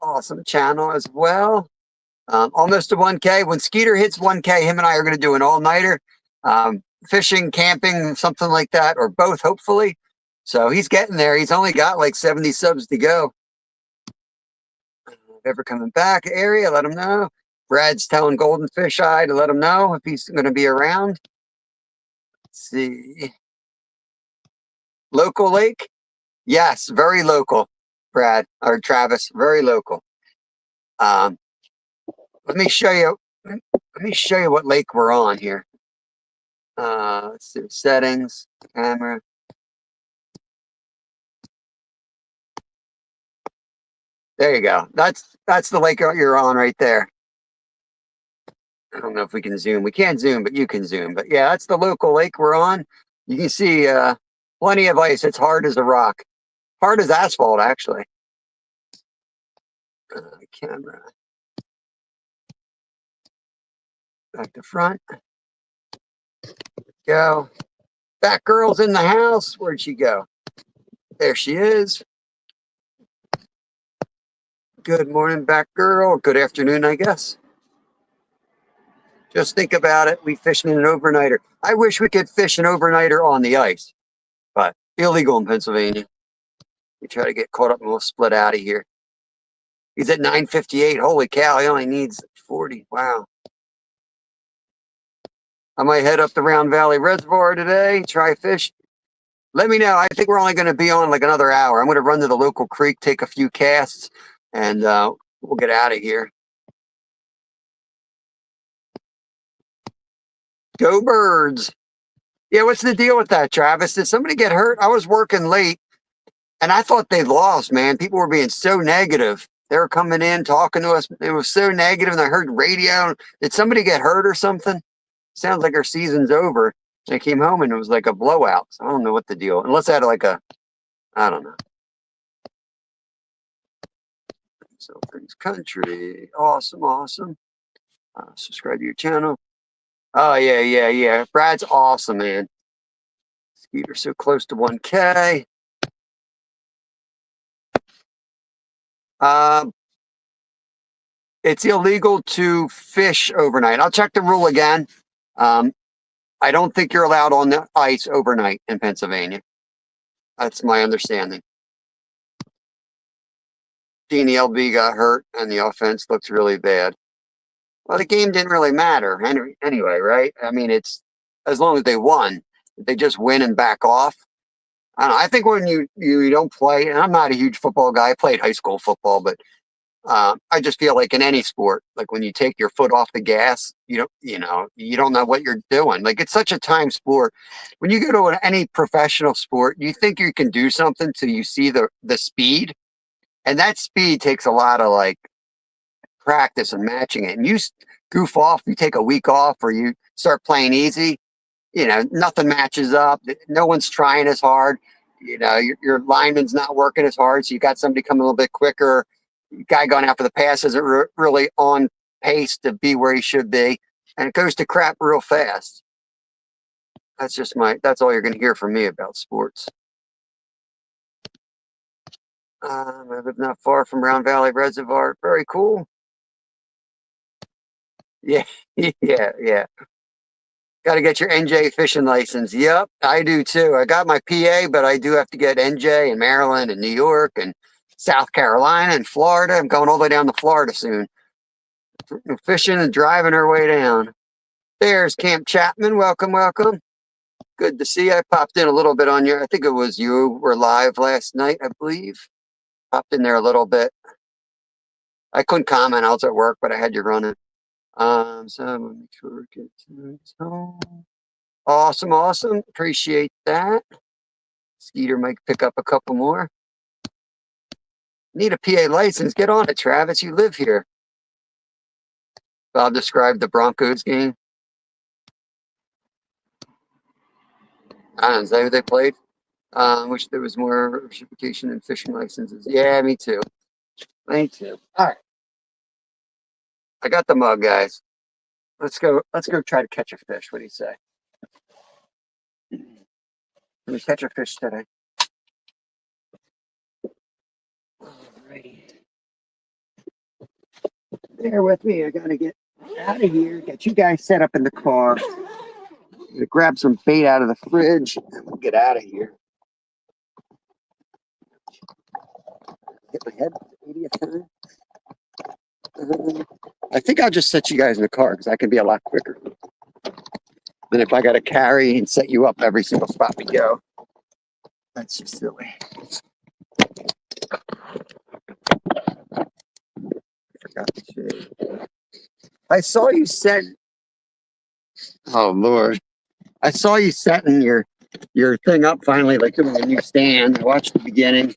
Awesome channel as well. Almost to 1K. When Skeeter hits 1K, him and I are going to do an all-nighter. fishing, camping, something like that, or both, hopefully. So he's getting there. He's only got like 70 subs to go. Ever coming back area, let him know. Brad's telling Golden Fish Eye to let him know if he's going to be around. Let's see. Local lake? Yes, very local, Brad or Travis, very local. Let me show you. Let me show you what lake we're on here. Let's see, settings, camera. There you go. That's the lake you're on right there. I don't know if we can zoom. We can't zoom, but you can zoom. But yeah, that's the local lake we're on. You can see plenty of ice. It's hard as a rock. Hard as asphalt, actually. Camera. Back to front. Go. That girl's in the house. Where'd she go? There she is. Good morning, back girl. Good afternoon, I guess. Just think about it. We fishing an overnighter. I wish we could fish an overnighter on the ice, but illegal in Pennsylvania. We try to get caught up and we'll split out of here. He's at 958. Holy cow, he only needs 40. Wow. I might head up the Round Valley Reservoir today, try fish. Let me know. I think we're only going to be on like another hour. I'm going to run to the local creek, take a few casts, and we'll get out of here. Go Birds. Yeah, what's the deal with that, Travis? Did somebody get hurt? I was working late, and I thought they lost, man. People were being so negative. They were coming in, talking to us. It was so negative, and I heard radio. Did somebody get hurt or something? Sounds like our season's over. And I came home, and it was like a blowout. So I don't know what the deal. Unless I had like a, I don't know. So Friends Country. Awesome, awesome. Subscribe to your channel. Oh, yeah. Brad's awesome, man. Skeeter's so close to 1K. It's illegal to fish overnight. I'll check the rule again. I don't think you're allowed on the ice overnight in Pennsylvania. That's my understanding. Deanie LB got hurt and the offense looks really bad. Well, the game didn't really matter anyway, right? I mean, it's as long as they won. If they just win and back off. I don't know. I think when you don't play, and I'm not a huge football guy. I played high school football, but I just feel like in any sport, like when you take your foot off the gas, you don't know what you're doing. Like it's such a time sport. When you go to any professional sport, you think you can do something till you see the speed, and that speed takes a lot of like practice and matching it. And you goof off, you take a week off, or you start playing easy. Nothing matches up. No one's trying as hard. Your lineman's not working as hard, so you got somebody coming a little bit quicker. Guy going after the pass isn't really on pace to be where he should be, and it goes to crap real fast. That's all you're going to hear from me about sports. I live not far from Round Valley Reservoir. Very cool. Yeah, yeah. Got to get your NJ fishing license. Yep, I do too. I got my PA, but I do have to get NJ in Maryland and New York and South Carolina and Florida. I'm going all the way down to Florida soon. Fishing and driving our way down. There's Camp Chapman. Welcome, welcome. Good to see you. I popped in a little bit on I think it was you were live last night, I believe. Popped in there a little bit. I couldn't comment. I was at work, but I had you running. So I'm gonna make sure we get to this home. Awesome. Appreciate that. Skeeter might pick up a couple more. Need a PA license. Get on it, Travis. You live here. Bob described the Broncos game. I don't know, is that who they played? Wish there was more reciprocation and fishing licenses. Yeah, me too. Me too. All right. I got the mug, guys. Let's go try to catch a fish. What do you say? Can we catch a fish today? Alrighty. Bear with me. I gotta get out of here. Get you guys set up in the car. to grab some bait out of the fridge and we'll get out of here. Hit my head for the 80th time. I think I'll just set you guys in the car because I can be a lot quicker than if I got to carry and set you up every single spot we go. That's just silly. I forgot to shave. I saw you set. Oh Lord! I saw you setting your thing up finally, like doing a new stand. I watched the beginning.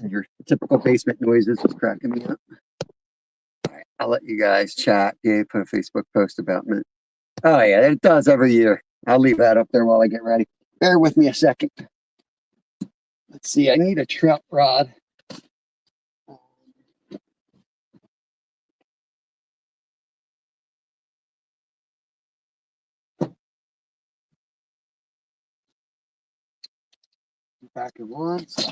Your typical basement noises was cracking me up. All right, I'll let you guys chat. Yeah, put a Facebook post about me. Oh yeah, it does every year. I'll leave that up there while I get ready. Bear with me a second. Let's see. I need a trout rod. Back at once.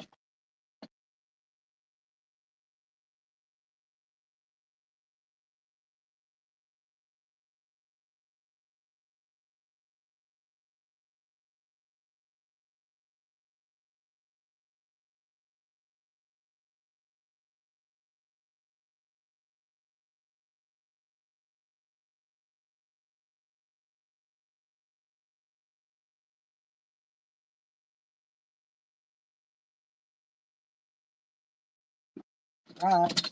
All right.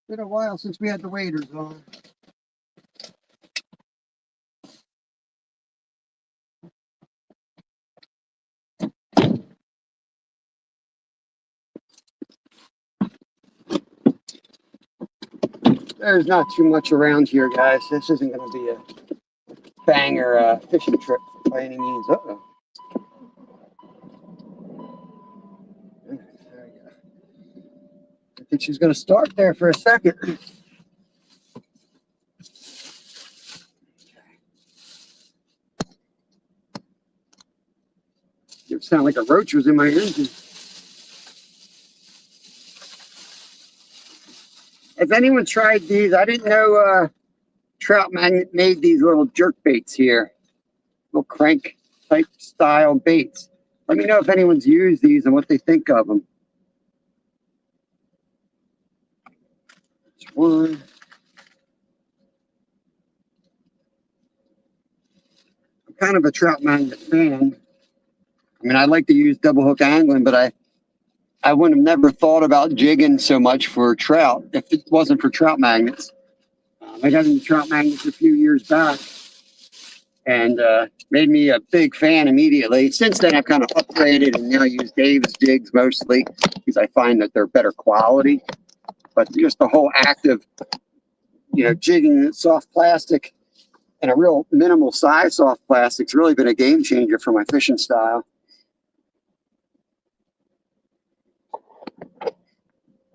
Been a while since we had the waders on. There's not too much around here, guys. This isn't going to be a banger fishing trip by any means. Uh-oh. There we go. I think she's going to start there for a second. It sounded like a roach was in my engine. If anyone tried these, I didn't know Troutman made these little jerk baits here. Little crank type style baits. Let me know if anyone's used these and what they think of them. That's one. I'm kind of a trout magnet fan. I mean, I like to use double hook angling, but I would have never thought about jigging so much for trout if it wasn't for trout magnets. I got into trout magnets a few years back and made me a big fan immediately. Since then, I've kind of upgraded and now use Dave's jigs mostly because I find that they're better quality. But just the whole act of, jigging soft plastic and a real minimal size soft plastic's really been a game changer for my fishing style.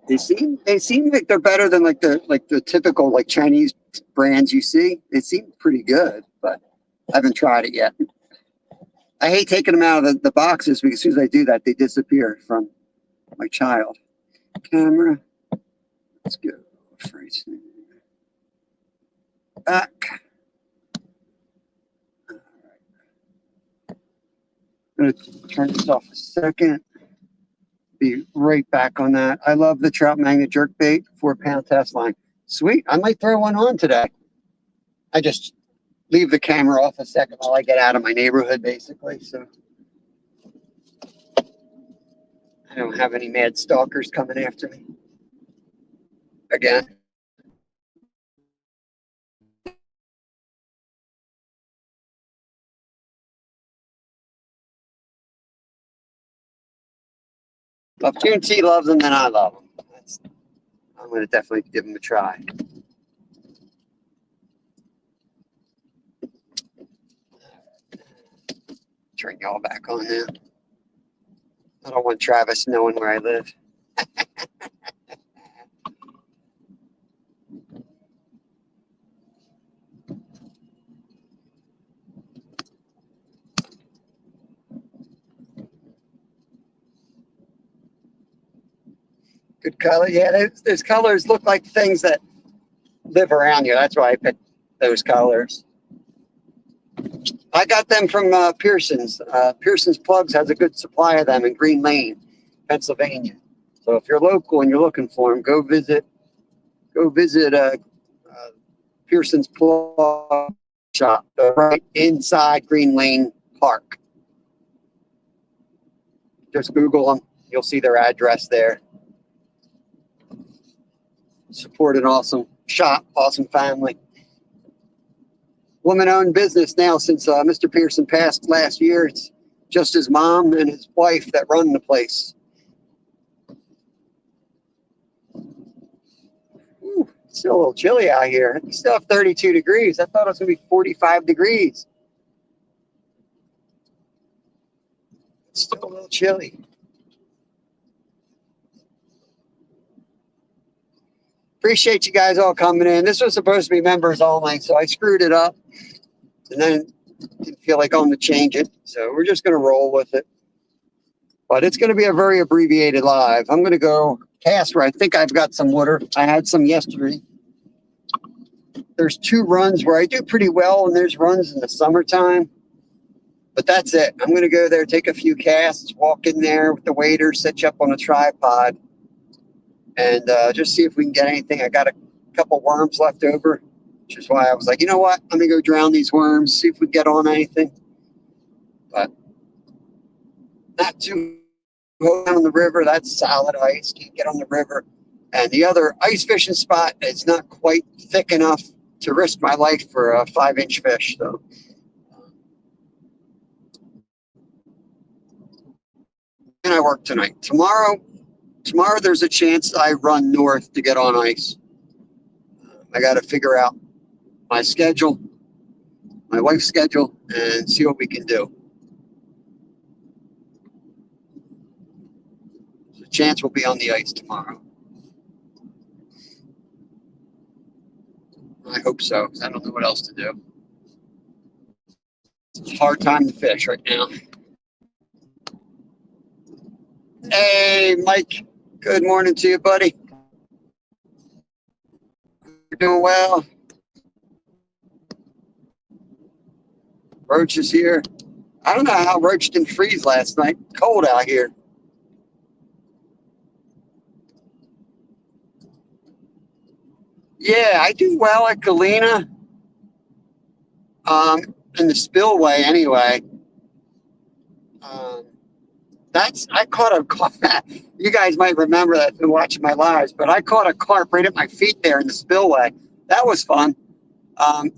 They seem like they're better than like the typical like Chinese brands you see. They seem pretty good, but I haven't tried it yet. I hate taking them out of the boxes because as soon as I do that, they disappear from my child. Camera. Let's go. Back. All right. I'm gonna turn this off a second. Be right back on that. I love the trout magnet jerk bait, 4-pound test line. Sweet. I might throw one on today. I just leave the camera off a second while I get out of my neighborhood, basically. So I don't have any mad stalkers coming after me. Again. If June T loves them, then I love them. I'm going to definitely give them a try. Turn y'all back on now. I don't want Travis knowing where I live. Good color. Yeah, those colors look like things that live around you. That's why I picked those colors. I got them from Pearson's. Pearson's Plugs has a good supply of them in Green Lane, Pennsylvania. So if you're local and you're looking for them, go visit Pearson's Plug shop right inside Green Lane Park. Just Google them. You'll see their address there. Support an awesome shop, awesome family. Woman-owned business now since Mr. Pearson passed last year. It's just his mom and his wife that run the place. Ooh, it's still a little chilly out here. We still have 32 degrees. I thought it was going to be 45 degrees. It's still a little chilly. Appreciate you guys all coming in. This was supposed to be members only, so I screwed it up. And then didn't feel like I'm going to change it. So we're just going to roll with it. But it's going to be a very abbreviated live. I'm going to go cast where I think I've got some water. I had some yesterday. There's 2 runs where I do pretty well, and there's runs in the summertime. But that's it. I'm going to go there, take a few casts, walk in there with the waiter, set you up on a tripod, and just see if we can get anything. I got a couple worms left over, which is why I was like, you know what? I'm going to go drown these worms, see if we get on anything. But not too go down the river. That's solid ice. Can't get on the river. And the other ice fishing spot is not quite thick enough to risk my life for a 5-inch fish. So and I work tonight. Tomorrow there's a chance I run north to get on ice. I got to figure out my schedule, my wife's schedule, and see what we can do. The chance we'll be on the ice tomorrow. I hope so, because I don't know what else to do. It's a hard time to fish right now. Hey, Mike. Good morning to you, buddy. You're doing well. Roach is here. I don't know how Roach didn't freeze last night. Cold out here. Yeah, I do well at Galena. In the spillway anyway. I caught a you guys might remember that been watching my lives, but I caught a carp right at my feet there in the spillway. That was fun. I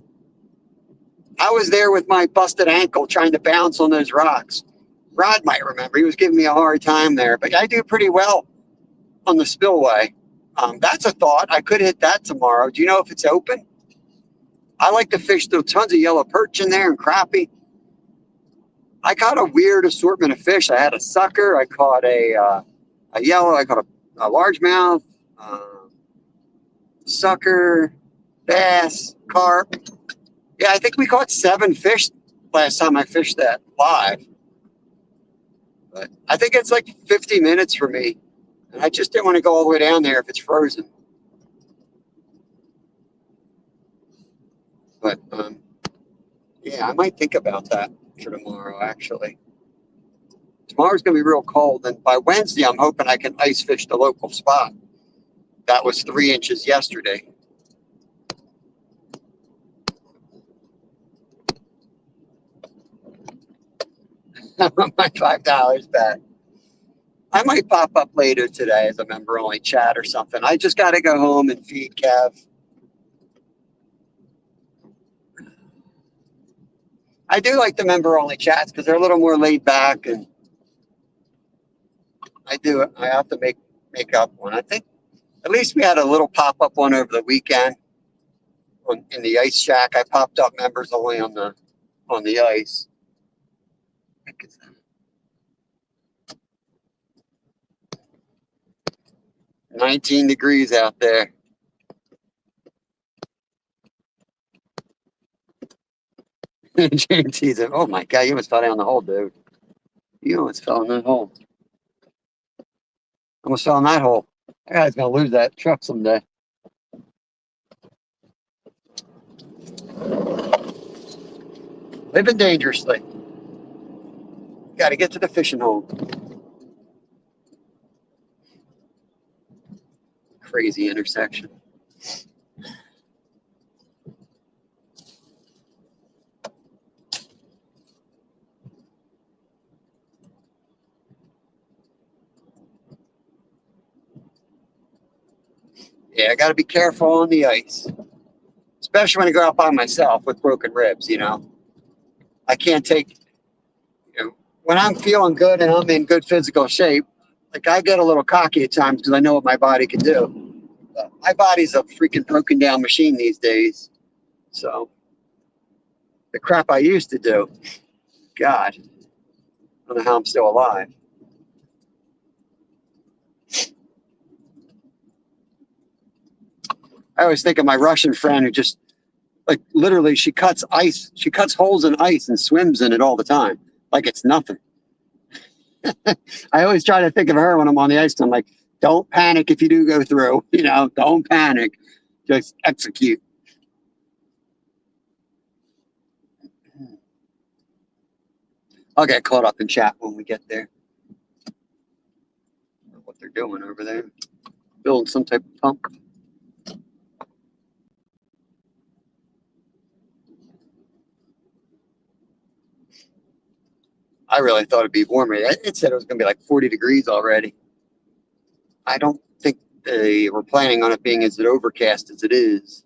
was there with my busted ankle trying to bounce on those rocks. Rod might remember. He was giving me a hard time there, but I do pretty well on the spillway. That's a thought. I could hit that tomorrow. Do you know if it's open? I like to fish. There's tons of yellow perch in there and crappie. I caught a weird assortment of fish. I had a sucker. I caught a yellow. I caught a largemouth, sucker, bass, carp. Yeah, I think we caught 7 fish last time I fished that live. But I think it's like 50 minutes for me. And I just didn't want to go all the way down there if it's frozen. But yeah, I might think about that for tomorrow, actually. Tomorrow's going to be real cold, and by Wednesday, I'm hoping I can ice fish the local spot. That was 3 inches yesterday. I want my $5 back. I might pop up later today as a member-only chat or something. I just got to go home and feed Kev. I do like the member-only chats because they're a little more laid back, and I have to make up one. I think at least we had a little pop-up one over the weekend in the ice shack. I popped up members only on the ice. 19 degrees out there. James teasing. Oh my God, you almost fell down the hole, dude. You almost fell in that hole. Almost fell in that hole. That guy's gonna lose that truck someday. Living dangerously. Got to get to the fishing hole. Crazy intersection. Yeah, I got to be careful on the ice, especially when I go out by myself with broken ribs. I can't take. When I'm feeling good and I'm in good physical shape, like I get a little cocky at times because I know what my body can do. My body's a freaking broken down machine these days. So the crap I used to do, God, I don't know how I'm still alive. I always think of my Russian friend who just like literally she cuts ice, she cuts holes in ice and swims in it all the time, like it's nothing. I always try to think of her when I'm on the ice. I'm like, don't panic if you do go through, don't panic, just execute. I'll get caught up in chat when we get there. What they're doing over there, building some type of pump. I really thought it'd be warmer. It said it was going to be like 40 degrees already. I don't think they were planning on it being as overcast as it is.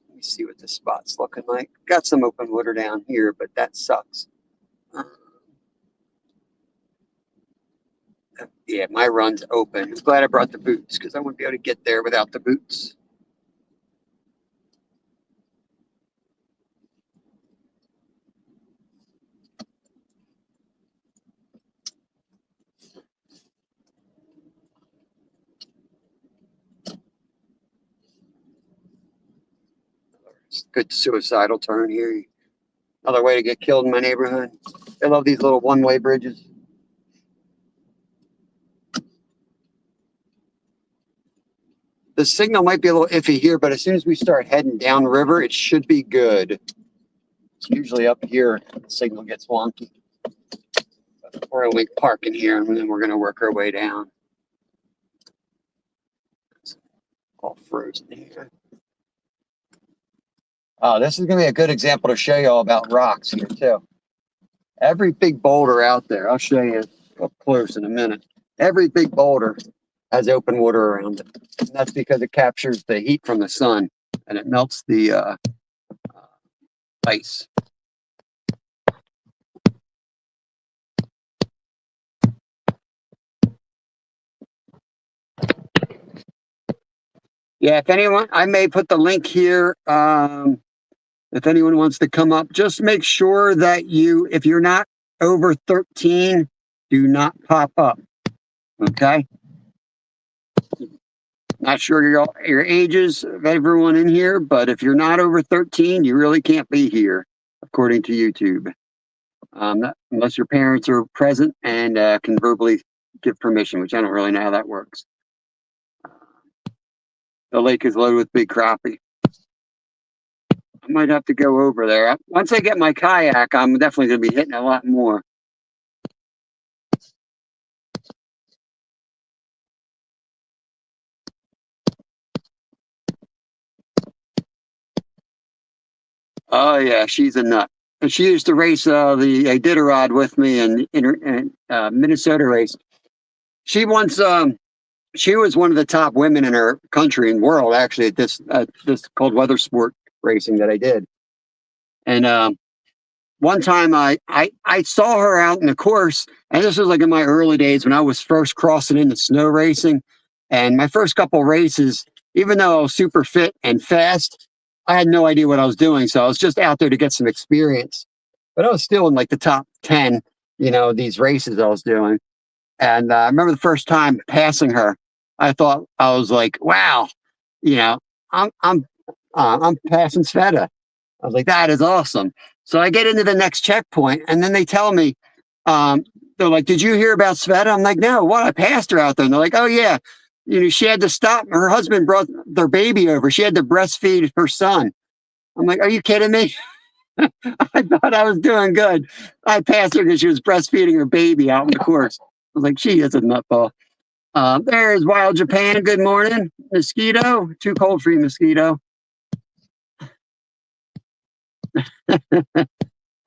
Let me see what this spot's looking like. Got some open water down here, but that sucks. Yeah, my run's open. I'm glad I brought the boots because I wouldn't be able to get there without the boots. Good suicidal turn here. Another way to get killed in my neighborhood. They love these little one-way bridges. The signal might be a little iffy here, but as soon as we start heading downriver, it should be good. It's usually up here the signal gets wonky. But we're only parking here, and then we're going to work our way down. It's all frozen here. This is going to be a good example to show you all about rocks here, too. Every big boulder out there, I'll show you up close in a minute. Every big boulder has open water around it. And that's because it captures the heat from the sun and it melts the ice. Yeah, if anyone, I may put the link here. If anyone wants to come up, just make sure that if you're not over 13, do not pop up. Okay? Not sure your ages of everyone in here, but if you're not over 13, you really can't be here, according to YouTube. Unless your parents are present and can verbally give permission, which I don't really know how that works. The lake is loaded with big crappie. I might have to go over there. Once I get my kayak, I'm definitely going to be hitting a lot more. Oh yeah, she's a nut. And she used to race the Iditarod with me in Minnesota race. She once she was one of the top women in her country and world actually at this cold weather sport racing that I did. And one time I saw her out in the course, and this was like in my early days when I was first crossing into snow racing. And my first couple races, even though I was super fit and fast, I had no idea what I was doing. So I was just out there to get some experience. But I was still in like the top 10, these races I was doing. And I remember the first time passing her, I thought I was like, wow, you know, I'm passing Sveta. I was like, that is awesome. So I get into the next checkpoint, and then they tell me, um, they're like, did you hear about Sveta? I'm like, no, what? I passed her out there. And they're like, oh, yeah. She had to stop. Her husband brought their baby over. She had to breastfeed her son. I'm like, are you kidding me? I thought I was doing good. I passed her because she was breastfeeding her baby out in the course. I was like, she is a nutball. There's Wild Japan. Good morning. Mosquito. Too cold for you, Mosquito.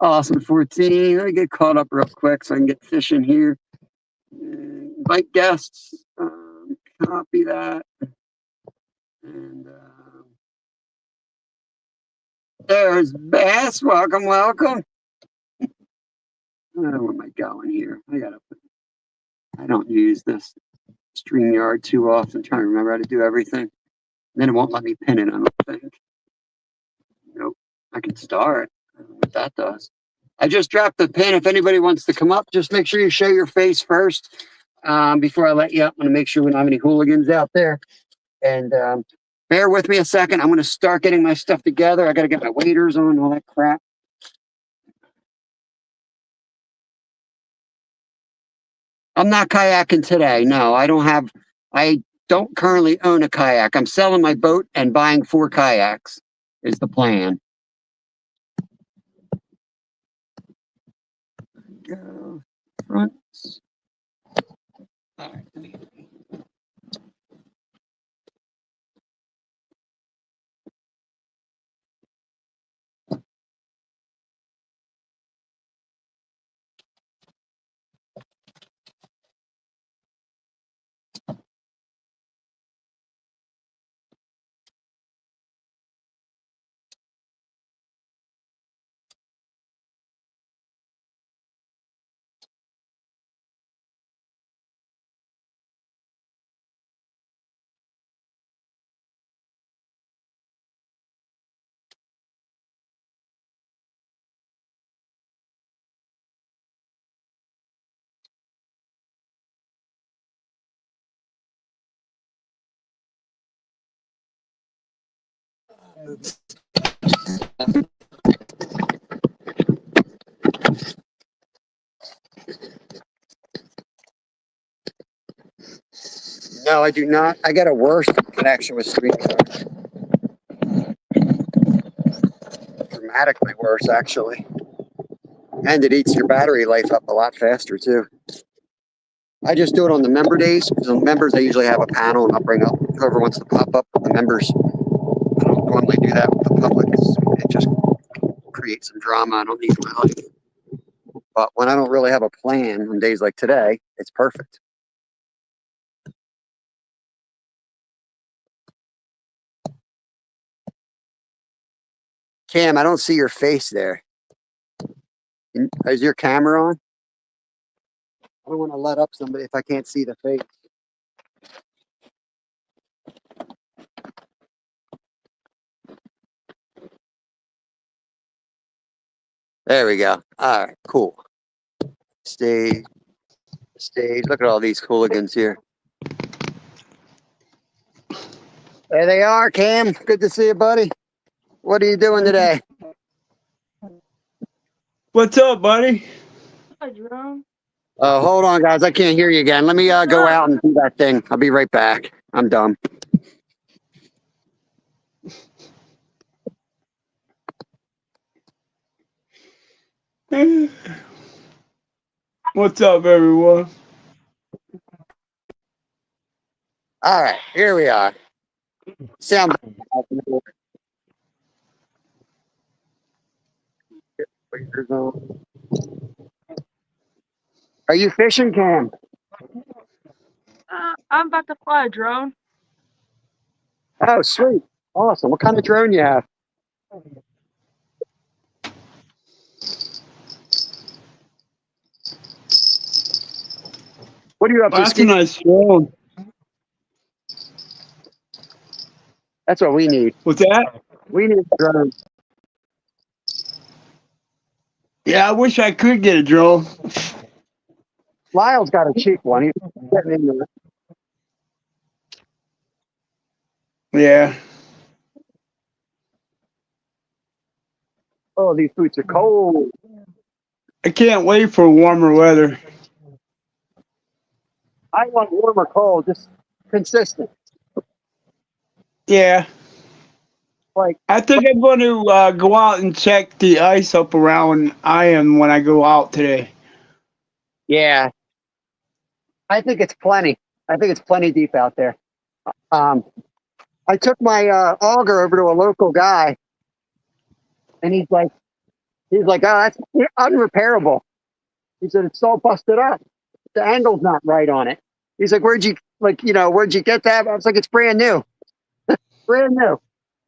Awesome 14. Let me get caught up real quick so I can get fishing here. Invite guests. Copy that. And there's Bass. Welcome, welcome. Where am I going here? I don't use this StreamYard too often. I'm trying to remember how to do everything. And then it won't let me pin it, I don't think. Nope. I can start. I don't know what that does. I just dropped the pin. If anybody wants to come up, just make sure you show your face first before I let you up. I'm going to make sure we don't have any hooligans out there. And bear with me a second. I'm going to start getting my stuff together. I got to get my waders on, all that crap. I'm not kayaking today. No, I don't currently own a kayak. I'm selling my boat and buying 4 kayaks is the plan. Go fronts. All right. No, I do not. I got a worse connection with StreamYard. Dramatically worse, actually. And it eats your battery life up a lot faster, too. I just do it on the member days. Because on members, they usually have a panel, and I'll bring up whoever wants to pop up. The members, I don't normally do that with the public. It just creates some drama I don't need in my life. But when I don't really have a plan on days like today, it's perfect. Cam, I don't see your face there. Is your camera on? I don't want to let up somebody if I can't see the face. There we go. All right, cool. Stage. Look at all these hooligans here. There they are, Cam. Good to see you, buddy. What are you doing today? What's up, buddy? Oh, hold on, guys. I can't hear you again. Let me go out and do that thing. I'll be right back. I'm dumb. What's up, everyone? All right, here we are. Sound. Are you fishing, Cam? I'm about to fly a drone. Oh, sweet. Awesome. What kind of drone you have? What are you up to, That's a Ski? nice drone. That's what we need. What's that? We need a drone. Yeah, I wish I could get a drone. Lyle's got a cheap one. He's getting into it. Yeah. Oh, these boots are cold. I can't wait for warmer weather. I want warm or cold, just consistent. Yeah. Like, I think I'm going to go out and check the ice up around I am when I go out today. yeah, I think it's plenty. I think it's plenty deep out there. Um, I took my auger over to a local guy, and he's like, oh, that's unrepairable. He said it's all busted up. The angle's not right on it. He's like, where'd you get that? I was like, it's brand new, brand new.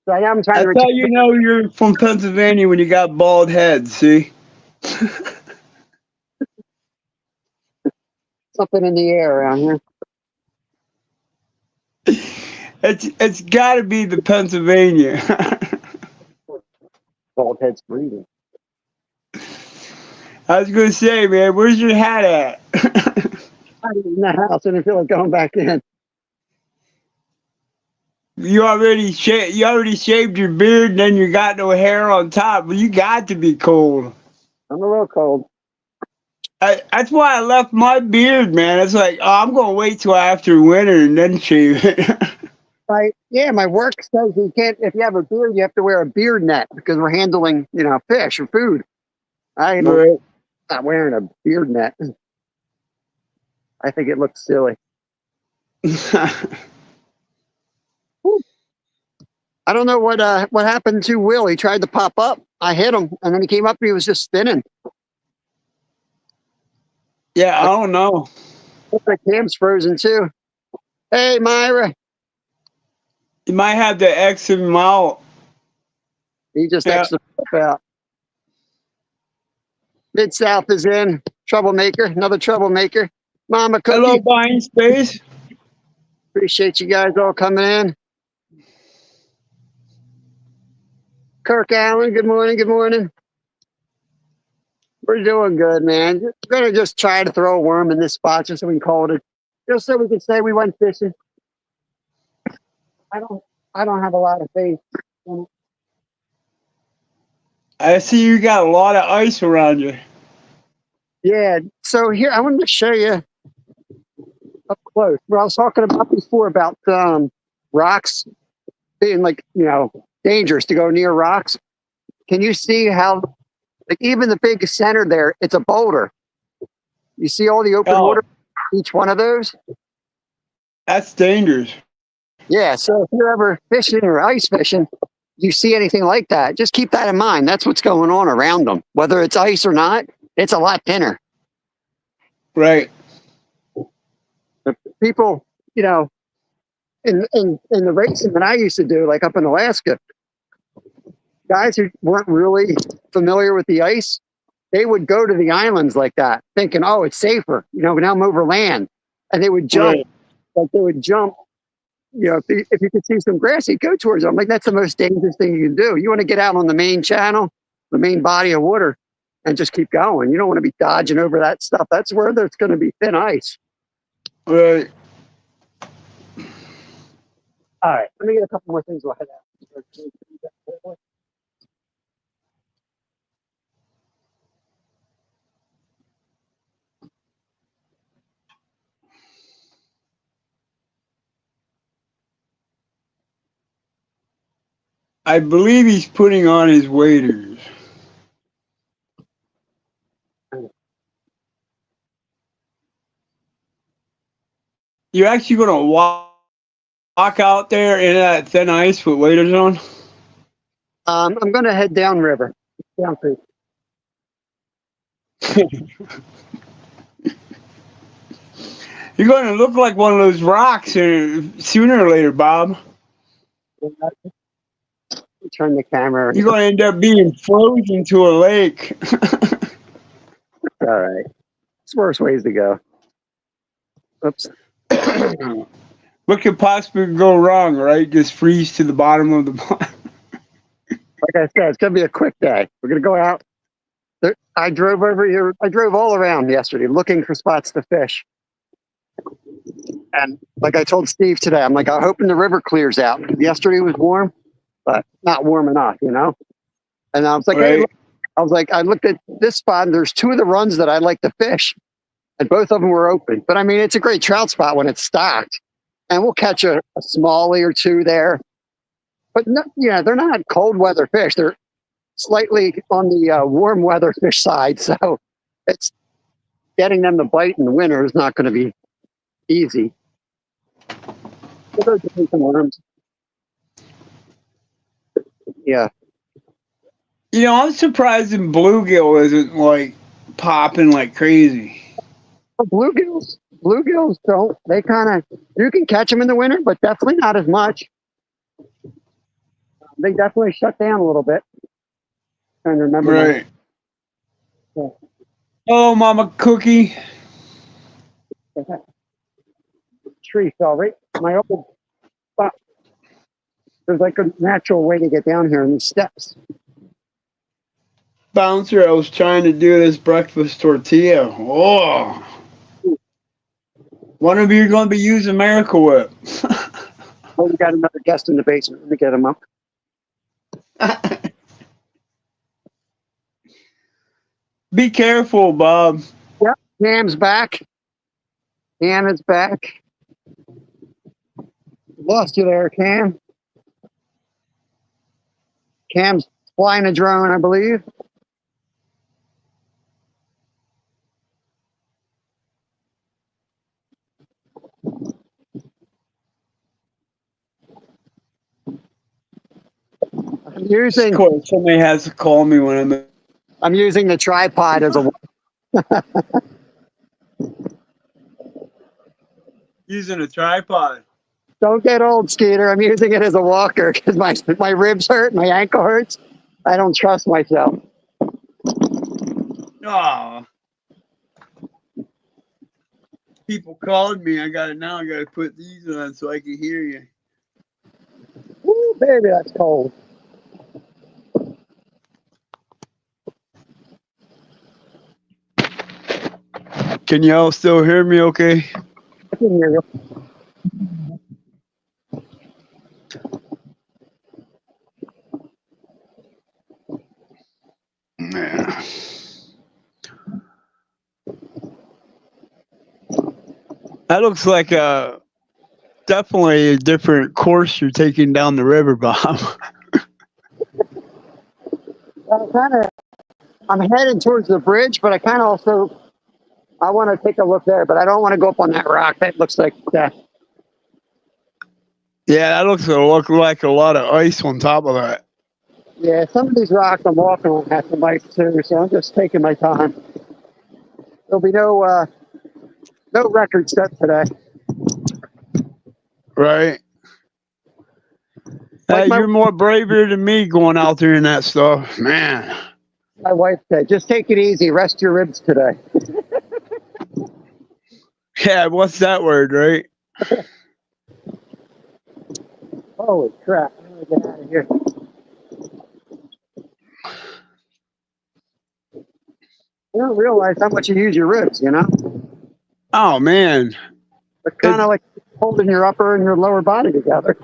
So I am trying to That's how return you know you're from Pennsylvania when you got bald heads, see? something in the air around here. It's got to be the Pennsylvania. Bald head's breathing. I was going to say, man, where's your hat at? I'm in the house, and I feel like going back in. You already shaved your beard, and then you got no hair on top. But you got to be cold. I'm a little cold. That's why I left my beard, man. It's like, oh, I'm gonna wait till after winter and then shave it. My work says you can't. If you have a beard, you have to wear a beard net because we're handling, fish or food. I'm Right. not wearing a beard net. I think it looks silly. I don't know what happened to Will. He tried to pop up. I hit him, and then he came up and he was just spinning. Yeah, I don't know. Looks like Cam's frozen too. Hey, Myra. You might have to X him out. He just Yeah. X'd out. Mid South is in. Troublemaker. Another troublemaker. Mama Cookie. Hello, buying space. Appreciate you guys all coming in. Kirk Allen, good morning, good morning. We're doing good, man. We're gonna just try to throw a worm in this spot just so we can call it, just so we can say we went fishing. I don't have a lot of faith in it. I see you got a lot of ice around you. Yeah, so here I wanted to show you up close. What I was talking about before about rocks being dangerous to go near rocks. Can you see how even the big center there, it's a boulder. You see all the open water, each one of those? That's dangerous. Yeah, so if you're ever fishing or ice fishing, you see anything like that, just keep that in mind. That's what's going on around them. Whether it's ice or not, it's a lot thinner. Right. The people, in the racing that I used to do, like up in Alaska, guys who weren't really familiar with the ice, they would go to the islands like that, thinking, "Oh, it's safer." Now I'm over land, and they would jump. Right. Like they would jump. If you could see some grass, you'd go towards them. Like that's the most dangerous thing you can do. You want to get out on the main channel, the main body of water, and just keep going. You don't want to be dodging over that stuff. That's where there's going to be thin ice. Right. All right, let me get a couple more things. We'll head out. I believe he's putting on his waders. You're actually gonna walk out there in that thin ice with waders on? I'm going to head downriver, down creek. You're going to look like one of those rocks sooner or later, Bob. Turn the camera. You're going to end up being frozen to a lake. All right. It's worse ways to go. Oops. What could possibly go wrong, right? Just freeze to the bottom of the pond. Like I said, it's going to be a quick day. We're going to go out. I drove over here. I drove all around yesterday looking for spots to fish. And like I told Steve today, I'm like, I'm hoping the river clears out. Yesterday was warm, but not warm enough, you know? And I was like, Right. hey, look. I was like, I looked at this spot and there's two of the runs that I like to fish. And both of them were open. But I mean, it's a great trout spot when it's stocked. And we'll catch a smallie or two there. But no, yeah, they're not cold weather fish. They're slightly on the warm weather fish side. So it's getting them to bite in the winter is not going to be easy. But those are some worms. Yeah. You know, I'm surprised the bluegill isn't like popping like crazy. Bluegills don't. They kind of, you can catch them in the winter, but definitely not as much. They definitely shut down a little bit. Trying to remember. Right. Yeah. Oh, Mama Cookie. Tree fell right. My old spot. There's like a natural way to get down here in the steps. Bouncer, I was trying to do this breakfast tortilla. Oh. One of you are going to be using Miracle Whip. Oh, we got another guest in the basement. Let me get him up. Be careful, Bob. Yep. Cam's back. Cam is back. Lost you there, Cam. Cam's flying a drone, I believe. Of course, somebody has to call me when I'm using the tripod as a using a tripod. Don't get old, Skeeter. I'm using it as a walker because my ribs hurt, my ankle hurts. I don't trust myself. Oh. People called me. I got to put these on so I can hear you. Ooh, baby, that's cold. Can y'all still hear me okay? I can hear you. Yeah. That looks like definitely a different course you're taking down the river, Bob. I'm headed towards the bridge, but I kind of also, I want to take a look there, but I don't want to go up on that rock. That looks like that. Yeah, that looks like a lot of ice on top of that. Yeah, some of these rocks I'm walking on have some ice too, so I'm just taking my time. There'll be no record set today. Right. Like You're more braver than me going out there in that stuff, man. My wife said, just take it easy, rest your ribs today. Yeah, what's that word, right? Holy crap, I'm gonna get out of here. You don't realize how much you use your ribs, you know? Oh, man. It's kind of like holding your upper and your lower body together.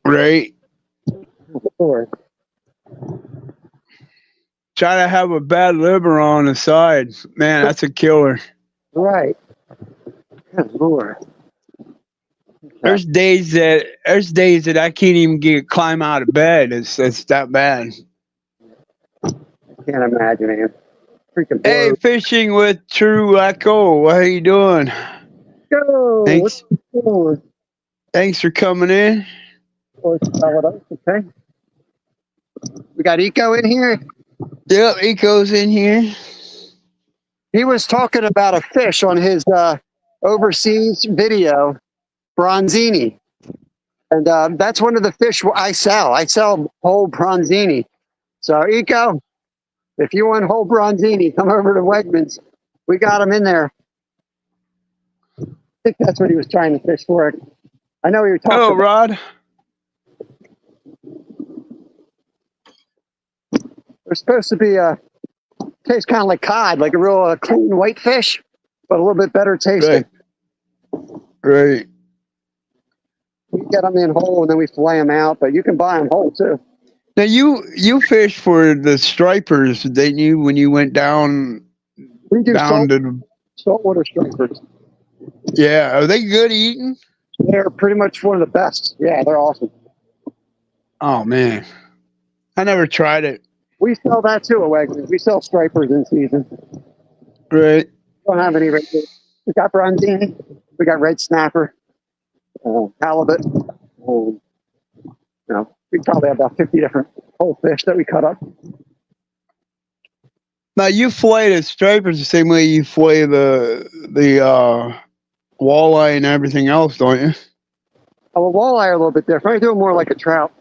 Right. Sure. Try to have a bad liver on the side. Man, that's a killer. Right. Good Lord. There's days that I can't even climb out of bed. It's that bad. Can't imagine it. Freaking Hey, blows. fishing with True Echo. How you doing? Go. Thanks. What's going? Thanks for coming in. Okay. We got Eco in here. Yep, Eco's in here. He was talking about a fish on his overseas video, bronzini. And that's one of the fish I sell. I sell whole bronzini. So, Eco, if you want whole bronzini, come over to Wegmans. We got them in there. I think that's what he was trying to fish for. I know you were talking Oh, about. Rod. They're supposed to be taste kind of like cod, like a real clean white fish, but a little bit better tasting. Right. We get them in whole and then we fillet them out, but you can buy them whole too. Now you fish for the stripers, didn't you? When you went down We do to the, saltwater stripers. yeah, are they good eating? They're pretty much one of the best. Yeah, they're awesome. Oh man, I never tried it. We sell that too at Wegmans. We sell stripers in season. Right. We don't have any regular. We got bronzini. We got red snapper, halibut. We probably have about 50 different whole fish that we cut up. Now you fillet the stripers the same way you fillet the walleye and everything else, don't you? Oh, a walleye are a little bit different. I do it more like a trout.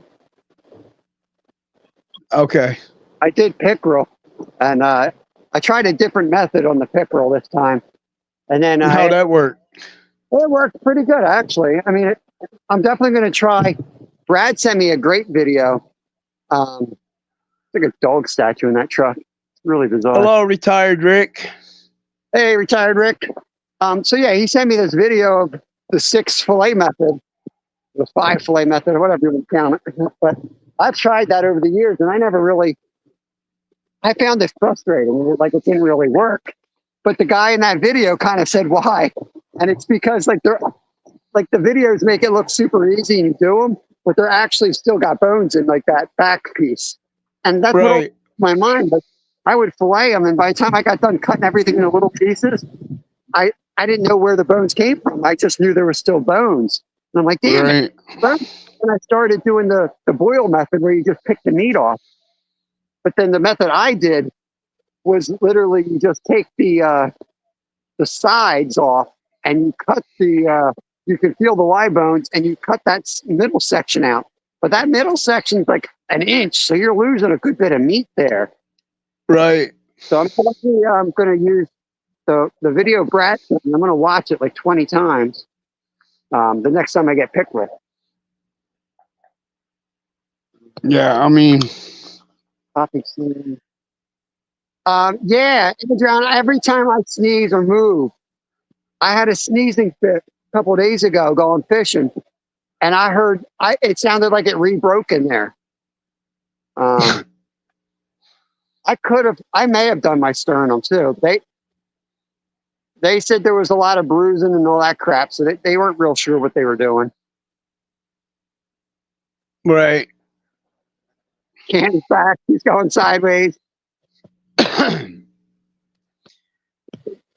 Okay. I did pickerel, and I tried a different method on the pickerel this time. And then How'd that work? it worked pretty good, actually. I mean, I'm definitely going to try. Brad sent me a great video. It's like a dog statue in that truck. It's really bizarre. Hello, retired Rick. Hey, retired Rick. So yeah, he sent me this video of the 6 fillet method, the 5 fillet method, or whatever you want to count it. But I've tried that over the years, and I found it frustrating. Like it didn't really work. But the guy in that video kind of said why, and it's because like the videos make it look super easy and you do them, but they're actually still got bones in like that back piece, and that's what Right. my mind. But I would fillet them, and by the time I got done cutting everything into little pieces, I didn't know where the bones came from. I just knew there were still bones, and I'm like, damn it. And I started doing the boil method where you just pick the meat off. But then the method I did was literally you just take the sides off and you cut you can feel the Y bones and you cut that middle section out. But that middle section is like an inch, so you're losing a good bit of meat there. Right. So I'm going to use the video Brad sent me. I'm going to watch it like 20 times the next time I get pickerel. Yeah, I mean, Topic scene. Yeah, Adrian, every time I sneeze or move, I had a sneezing fit a couple of days ago going fishing, and I heard it sounded like it re-broke in there. I may have done my sternum too. They said there was a lot of bruising and all that crap, so they weren't real sure what they were doing. right. Candy's back. He's going sideways.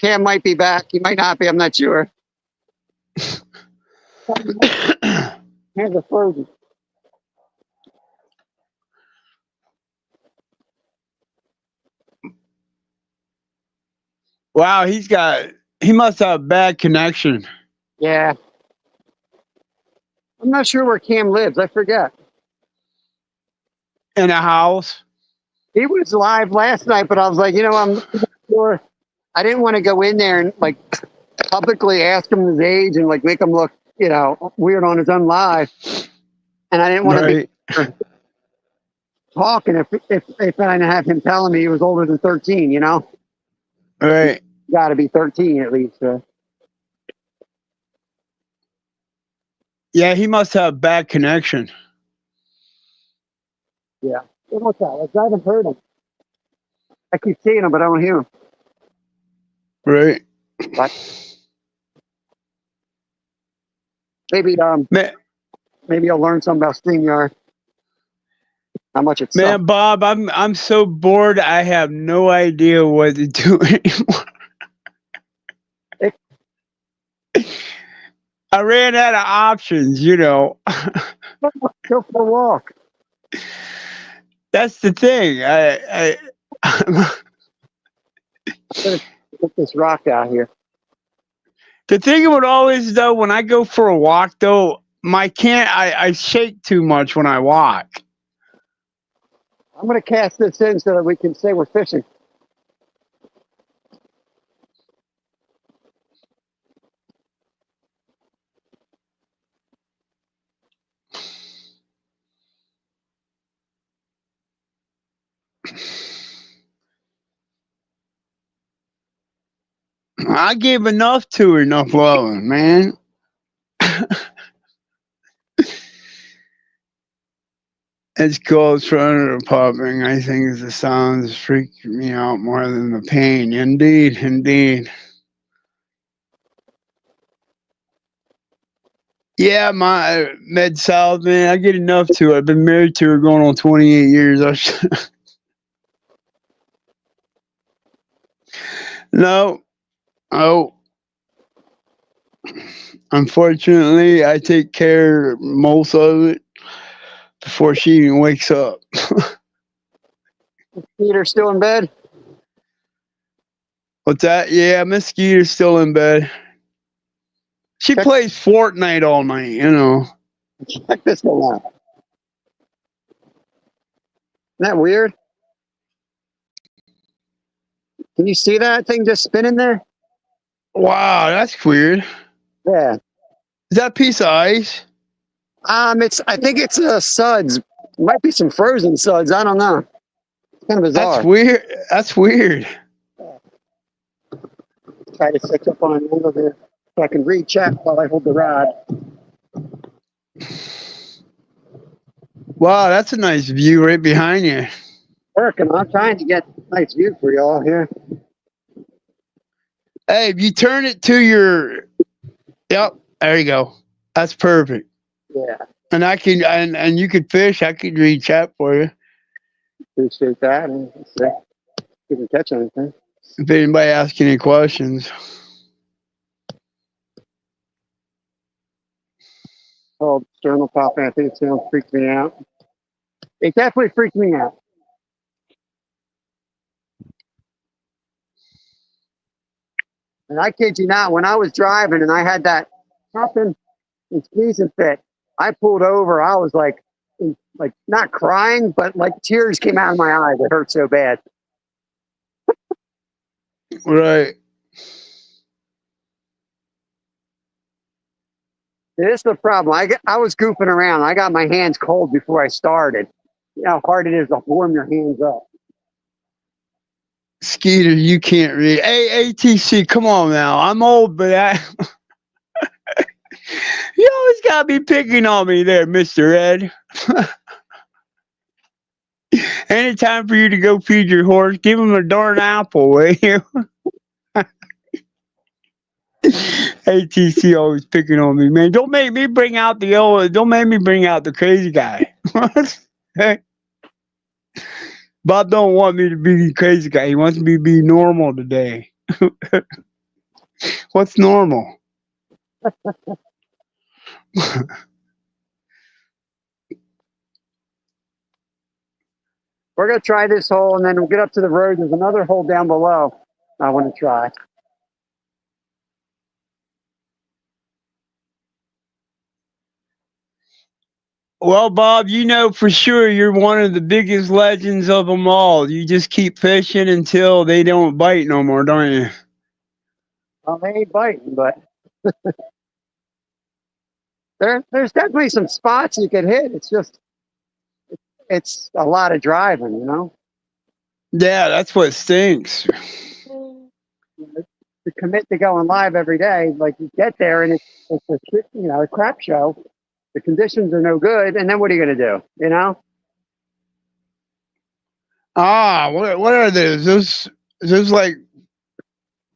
Cam might be back. He might not be. I'm not sure. Here's a frozen. Wow, he must have bad connection. Yeah. I'm not sure where Cam lives. I forget. In a house. He was live last night, but I was like, I'm not sure. I didn't want to go in there and like publicly ask him his age and like make him look, weird on his own live. And I didn't want to be talking if I didn't have him telling me he was older than 13, Right. Got to be 13 at least. Yeah, he must have bad connection. Yeah. What's that? I haven't heard him. I keep seeing him, but I don't hear him. Right. But maybe I'll learn something about StreamYard. How much it's Man, Bob, I'm so bored. I have no idea what to do anymore. I ran out of options, Go for a walk. That's the thing. Get this rock out here. The thing about always though, when I go for a walk though, I shake too much when I walk. I'm going to cast this in so that we can say we're fishing. I gave enough to her, enough loving, man. It's cold for popping. I think the sounds freak me out more than the pain. Indeed, indeed. Yeah, my Med South, man, I get enough to it. I've been married to her going on 28 years. No. Oh. Unfortunately, I take care of most of it before she even wakes up. Peter's still in bed. What's that? Yeah, Miss Skeeter's still in bed. She plays Fortnite all night, you know. Check this one out. Isn't that weird? Can you see that thing just spinning there? Wow, that's weird. Yeah. Is that a piece of ice? I think it's suds. Might be some frozen suds. I don't know. It's kind of bizarre. That's weird. That's weird. Try to sit up on an angle there so I can read chat while I hold the rod. Wow, that's a nice view right behind you. Working. I'm trying to get a nice view for y'all here. Hey, if you turn it to your, yep, there you go. That's perfect. Yeah. And I can, and you could fish. I could read chat for you. Appreciate that. And let's see if we can catch anything. If anybody asks any questions. Oh, sternal popping. I think it's going to freak me out. It definitely freaked me out. And I kid you not, when I was driving and I had that popping and sneezing fit, I pulled over. I was like not crying, but like tears came out of my eyes. It hurt so bad. Right. This is the problem. I was goofing around. I got my hands cold before I started. You know how hard it is to warm your hands up. Skeeter, you can't read. Hey, ATC, come on now. I'm old, but you always gotta be picking on me there, Mr. Ed. Anytime for you to go feed your horse, give him a darn apple, will you? ATC always picking on me, man. Don't make me bring out don't make me bring out the crazy guy. Hey. Bob don't want me to be the crazy guy. He wants me to be normal today. What's normal? We're going to try this hole and then we'll get up to the road. There's another hole down below I want to try. Well, Bob, you know for sure you're one of the biggest legends of them all. You just keep fishing until they don't bite no more, don't you? Well, they ain't biting, but there's definitely some spots you can hit. It's just, it's a lot of driving, you know? Yeah, that's what stinks. To commit to going live every day, like you get there and it's a shit, you know, a crap show. The conditions are no good, and then what are you going to do? You know? Ah, what are those? Those like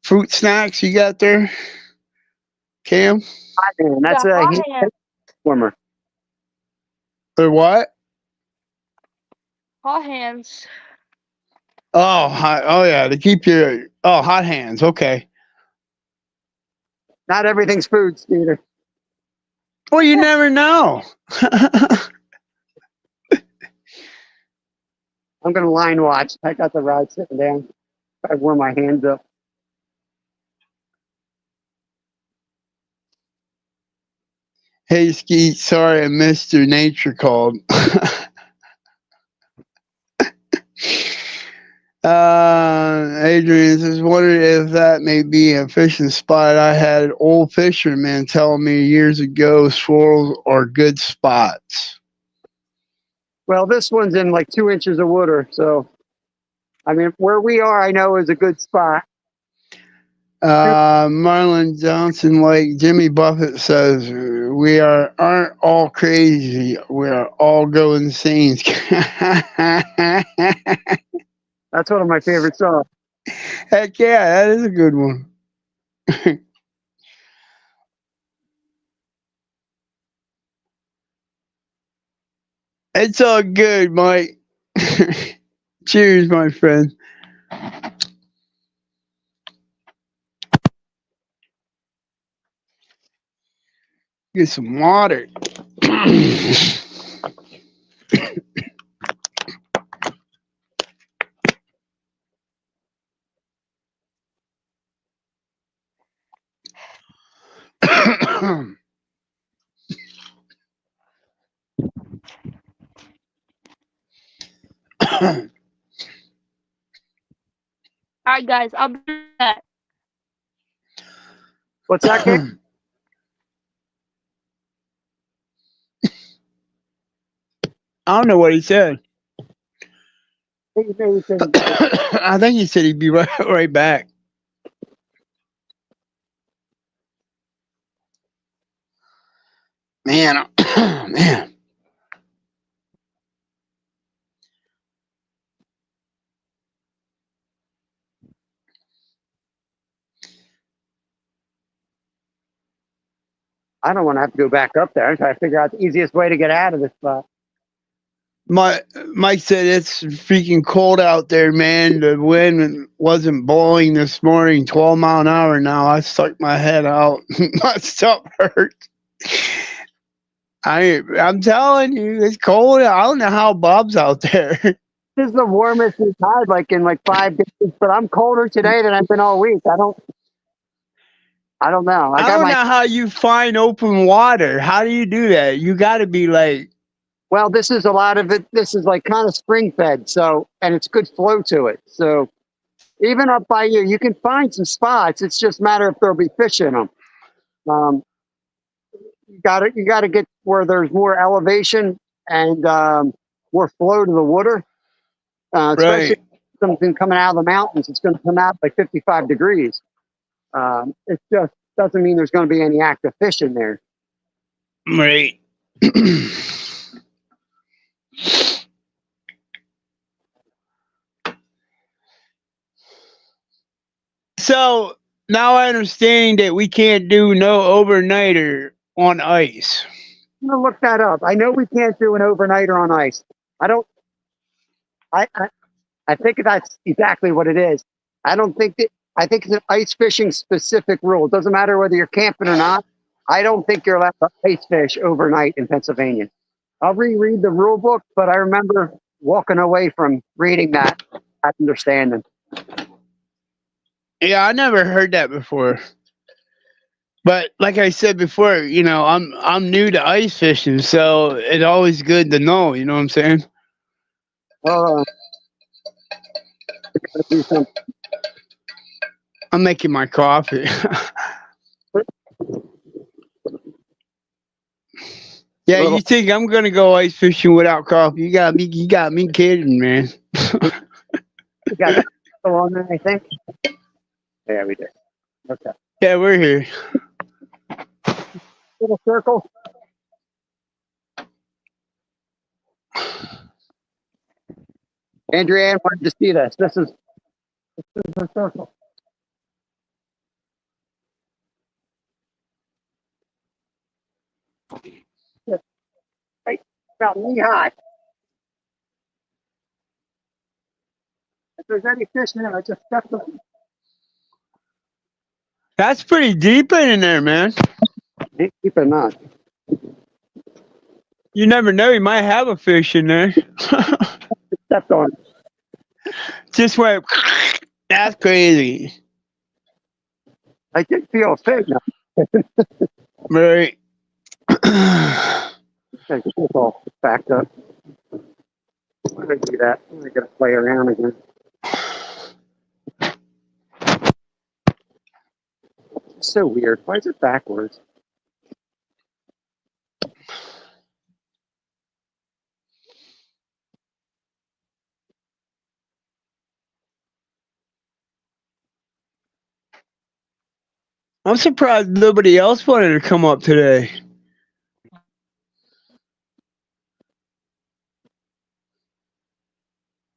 fruit snacks you got there, Cam? And that's The a hot heat hands. warmer. Or what? Hot hands. Oh, oh yeah, to keep your hot hands. Okay. Not everything's food, Peter. Well, you never know. I'm going to line watch. I got the rod sitting down. I warm my hands up. Hey, Skeet, sorry I missed your nature called. Adrian says, wondering if that may be a fishing spot. I had an old fisherman telling me years ago swirls are good spots. Well, this one's in like 2 inches of water, so I mean, where we are, I know is a good spot. Marlon Johnson, like Jimmy Buffett says, we aren't all crazy. We are all going insane. That's one of my favorite songs. Heck yeah, that is a good one. It's all good, Mike. Cheers, my friend. Get some water. All right, guys, I'll be back. What's that, Ken? I don't know what he said. I I think he said he'd be right back. Man, man. don't want to have to go back up there. I'm trying to figure out the easiest way to get out of this spot. Mike said it's freaking cold out there, man. The wind wasn't blowing this morning, 12 mph now. I stuck my head out. My stuff hurts. I'm telling you, it's cold. I don't know how Bob's out there. This is the warmest we've had, like in like 5 days. But I'm colder today than I've been all week. I don't know. I don't know how you find open water. How do you do that? You got to be like. Well, this is a lot of it. This is like kind of spring fed, so and it's good flow to it. So even up by you can find some spots. It's just a matter if there'll be fish in them. You got to get where there's more elevation and more flow to the water. Especially Right. something coming out of the mountains, it's going to come out like 55 degrees. It just doesn't mean there's going to be any active fish in there. Right. So now I understand that we can't do no overnighter on ice. I'm going to look that up. I know we can't do an overnighter on ice. I don't. I think that's exactly what it is. I don't think that. I think it's an ice fishing specific rule. It doesn't matter whether you're camping or not. I don't think you're allowed to ice fish overnight in Pennsylvania. I'll reread the rule book, but I remember walking away from reading that, understanding. Yeah, I never heard that before. But like I said before, I'm new to ice fishing, so it's always good to know. You know what I'm saying? Gotta do something. I'm making my coffee. Yeah, you think I'm gonna go ice fishing without coffee? You got me kidding, man. You got that on there, I think. Yeah, we did. Okay. Yeah, we're here. Little circle. Andrea Ann wanted to see this. This is the circle. Right about knee high. If there's any fish in there, I just stepped them. That's pretty deep in there, man. Keep it not. You never know, you might have a fish in there. Stepped on. Just went. That's crazy. I did feel a fish now. Right. Gotta get this all backed up. Why did I do that? I gotta play around again. It's so weird. Why is it backwards? I'm surprised nobody else wanted to come up today.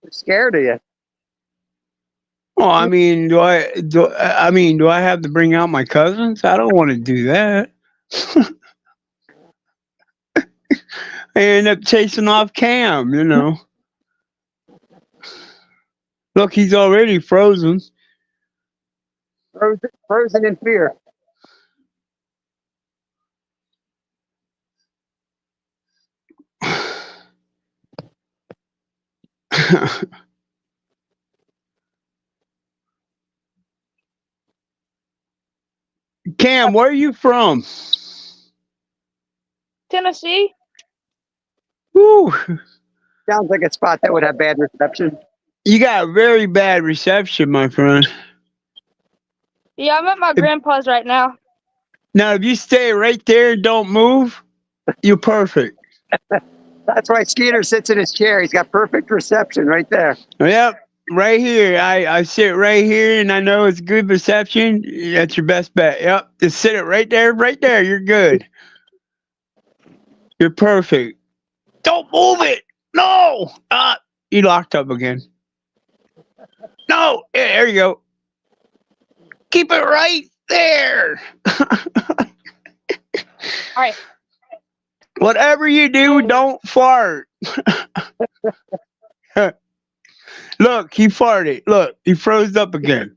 I'm scared of you. Well, I mean, do I have to bring out my cousins? I don't want to do that. I end up chasing off Cam, you know. Look, he's already frozen. Frozen in fear. Cam, where are you from? Tennessee? Woo, Sounds like a spot that would have bad reception. you got very bad reception, my friend. Yeah, I'm at my grandpa's right now. Now, if you stay right there and don't move, you're perfect. That's why Skeeter sits in his chair. He's got perfect reception right there. Yep, right here. I sit right here, and I know it's good reception. That's your best bet. Yep, just sit it right there, right there. You're good. You're perfect. Don't move it. No. You locked up again. No. Yeah, there you go. Keep it right there. All right. Whatever you do, don't fart. Look, he farted. Look, he froze up again.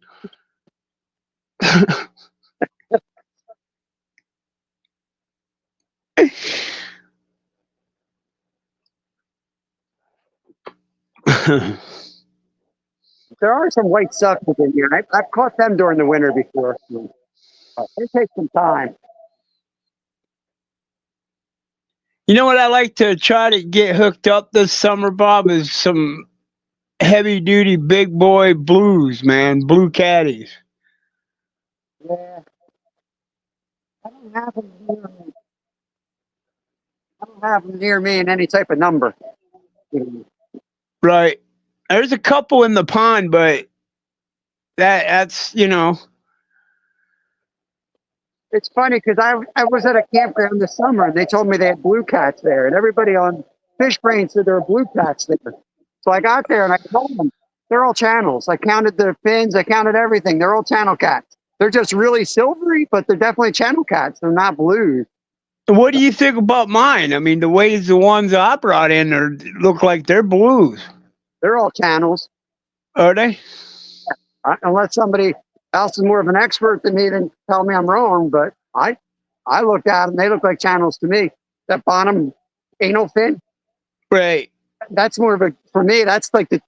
There are some white suckers in here. I've caught them during the winter before. They take some time. You know what I like to try to get hooked up this summer, Bob, is some heavy duty big boy blues, man. Blue caddies. Yeah. I don't have them near me. I don't have them near me in any type of number. Right. There's a couple in the pond, but that's you know. It's funny because I was at a campground this summer and they told me they had blue cats there, and everybody on Fish Brain said there were blue cats there. So I got there and I told them they're all channels. I counted the fins, I counted everything. They're all channel cats. They're just really silvery, but they're definitely channel cats. They're not blues. What do you think about mine? I mean, the ways the ones I brought in look like they're blues. They're all channels. Are they? Unless somebody else is more of an expert than me, then tell me I'm wrong. But I looked at them; they look like channels to me. That bottom anal fin, Right. that's more of a for me. That's like the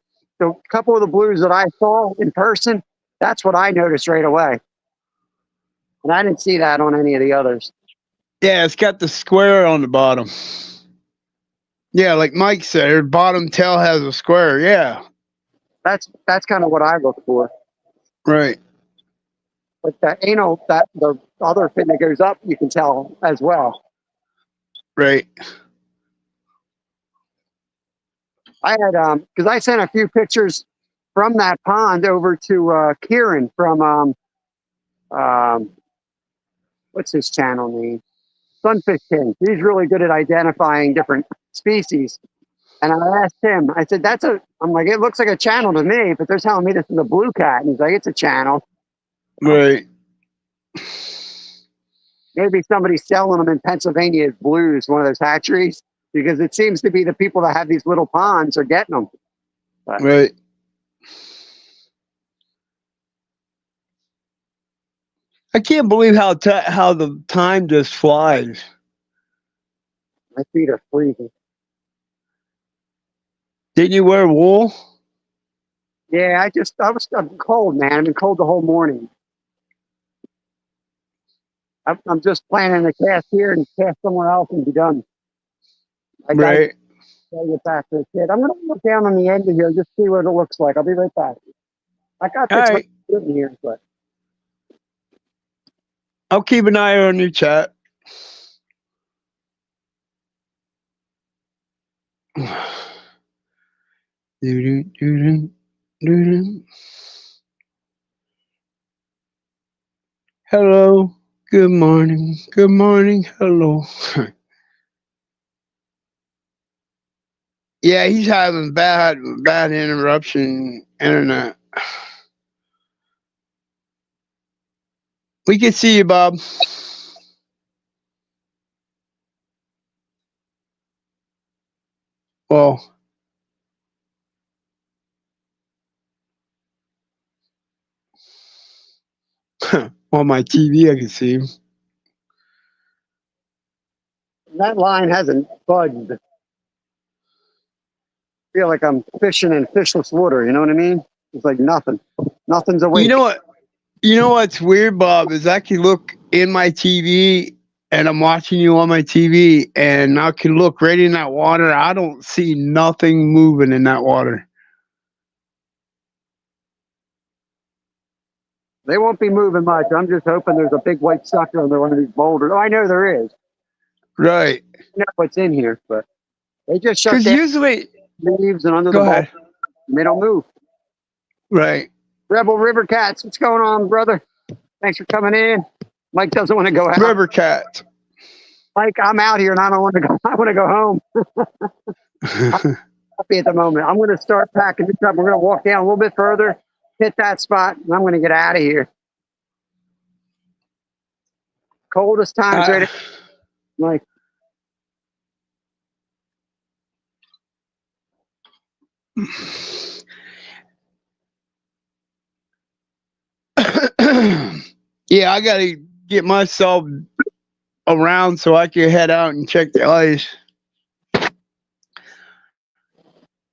couple of the blues that I saw in person. That's what I noticed right away, and I didn't see that on any of the others. Yeah, it's got the square on the bottom. Yeah, like Mike said, her bottom tail has a square. Yeah. That's kind of what I look for. Right. But the anal, that the other fin that goes up, you can tell as well. Right. I had because I sent a few pictures from that pond over to Kieran from what's his channel name? Sunfish King. He's really good at identifying different species. And I asked him, I said, I'm like, it looks like a channel to me, but they're telling me this is a blue cat. And he's like, it's a channel. Right. Maybe somebody's selling them in Pennsylvania as blues, one of those hatcheries, because it seems to be the people that have these little ponds are getting them. But Right. I can't believe how the time just flies. my feet are freezing. Didn't you wear wool? Yeah, I'm cold, man. I've been cold the whole morning. I'm just planning to cast here and cast somewhere else and be done. I Right. gotta get back to the kid. I'm gonna look down on the end of here, just see what it looks like. I'll be right back. I got All this right. in here, but I'll keep an eye on your chat. Hello. Good morning. Good morning. Hello. Yeah, he's having bad interruption internet. We can see you, Bob. Well, on my TV, I can see him. that line hasn't budged. I feel like I'm fishing in fishless water. You know what I mean? It's like nothing. Nothing's awake. You know what? You know what's weird, Bob, is I can look in my TV and I'm watching you on my TV and I can look right in that water. I don't see nothing moving in that water. They won't be moving much. I'm just hoping there's a big white sucker under one of these boulders. Oh, I know there is. Right. I know what's in here, but they just shut Because down usually, leaves and under go the ahead. boulder. And they don't move. Right. Rebel River Cats, what's going on, brother? Thanks for coming in. Mike doesn't want to go out. River cat. Mike, I'm out here and I don't want to go. I want to go home. Happy at the moment. I'm going to start packing this up. We're going to walk down a little bit further, hit that spot, and I'm going to get out of here. Coldest times right. Like, yeah, I got to get myself around so I can head out and check the ice.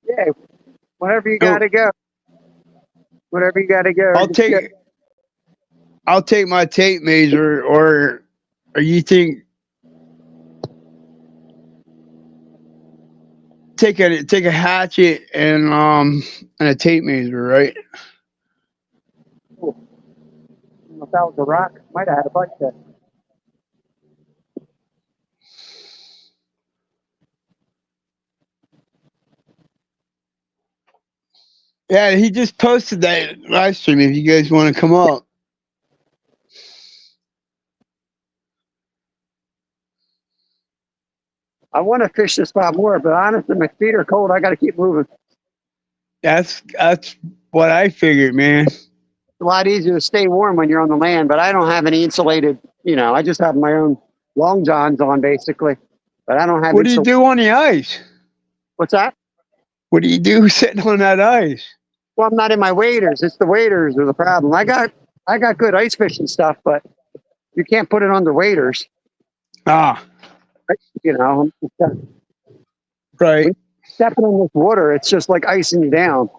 yeah, whenever you got to go. Whatever you got to go. I'll take my tape measure, or you think take a hatchet and a tape measure, right? If that was a rock, might have had a bite there. Yeah, he just posted that live stream if you guys want to come up. I want to fish this spot more, but honestly, my feet are cold. I got to keep moving. That's what I figured, man. It's a lot easier to stay warm when you're on the land, but I don't have any insulated, I just have my own long johns on basically, but I don't have. What do you do on the ice? What's that? What do you do sitting on that ice? Well, I'm not in my waders. It's the waders are the problem. I got good ice fishing stuff, but you can't put it under waders. Ah. Right. Stepping in this water, it's just like icing you down.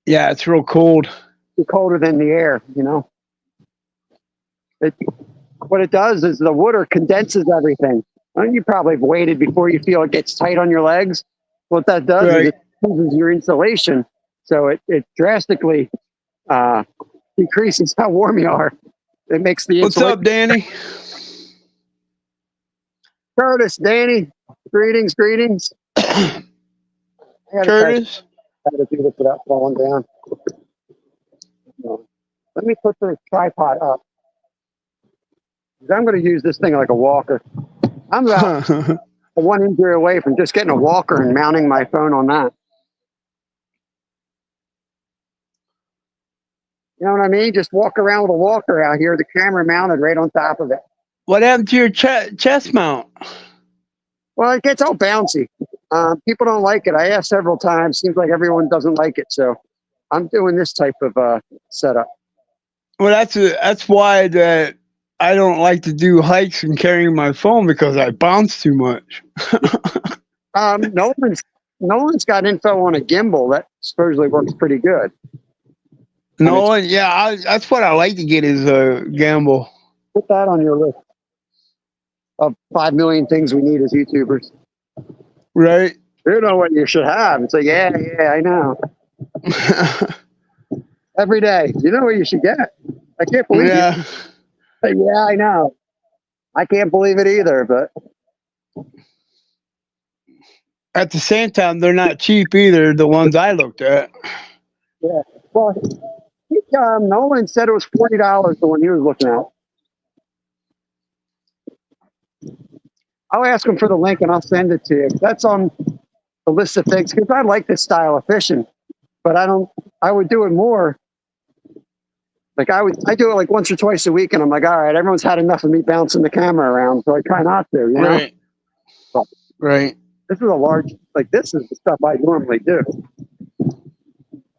Yeah, it's real cold. It's colder than the air, What it does is the water condenses everything. Well, you probably have waded before you feel it gets tight on your legs. What that does is it changes your insulation. So it drastically decreases how warm you are. It makes the insulation. What's up, Danny? Curtis, Danny, greetings. Curtis? I gotta do this without falling down. Let me put the tripod up. I'm going to use this thing like a walker. I'm about 1 injury away from just getting a walker and mounting my phone on that. You know what I mean? Just walk around with a walker out here, the camera mounted right on top of it. What happened to your chest mount? Well, it gets all bouncy. People don't like it. I asked several times. Seems like everyone doesn't like it. So I'm doing this type of setup. Well, that's why that I don't like to do hikes and carrying my phone, because I bounce too much. Nolan's got info on a gimbal that supposedly works pretty good. And it's No, yeah, that's what I like to get is a gamble. put that on your list of 5 million things we need as YouTubers. Right? You know what you should have. It's like, yeah, I know. Every day. You know what you should get. I can't believe it. Yeah. Yeah, I know. I can't believe it either, but At the same time, they're not cheap either, the ones I looked at. yeah. Well, I think, Nolan said it was $40 the one he was looking at. I'll ask him for the link and I'll send it to you. That's on the list of things because I like this style of fishing, but I would do it more. Like I do it like once or twice a week and I'm like, all right, everyone's had enough of me bouncing the camera around. So I try not to, you know? Right. But Right. this is a large, like this is the stuff I normally do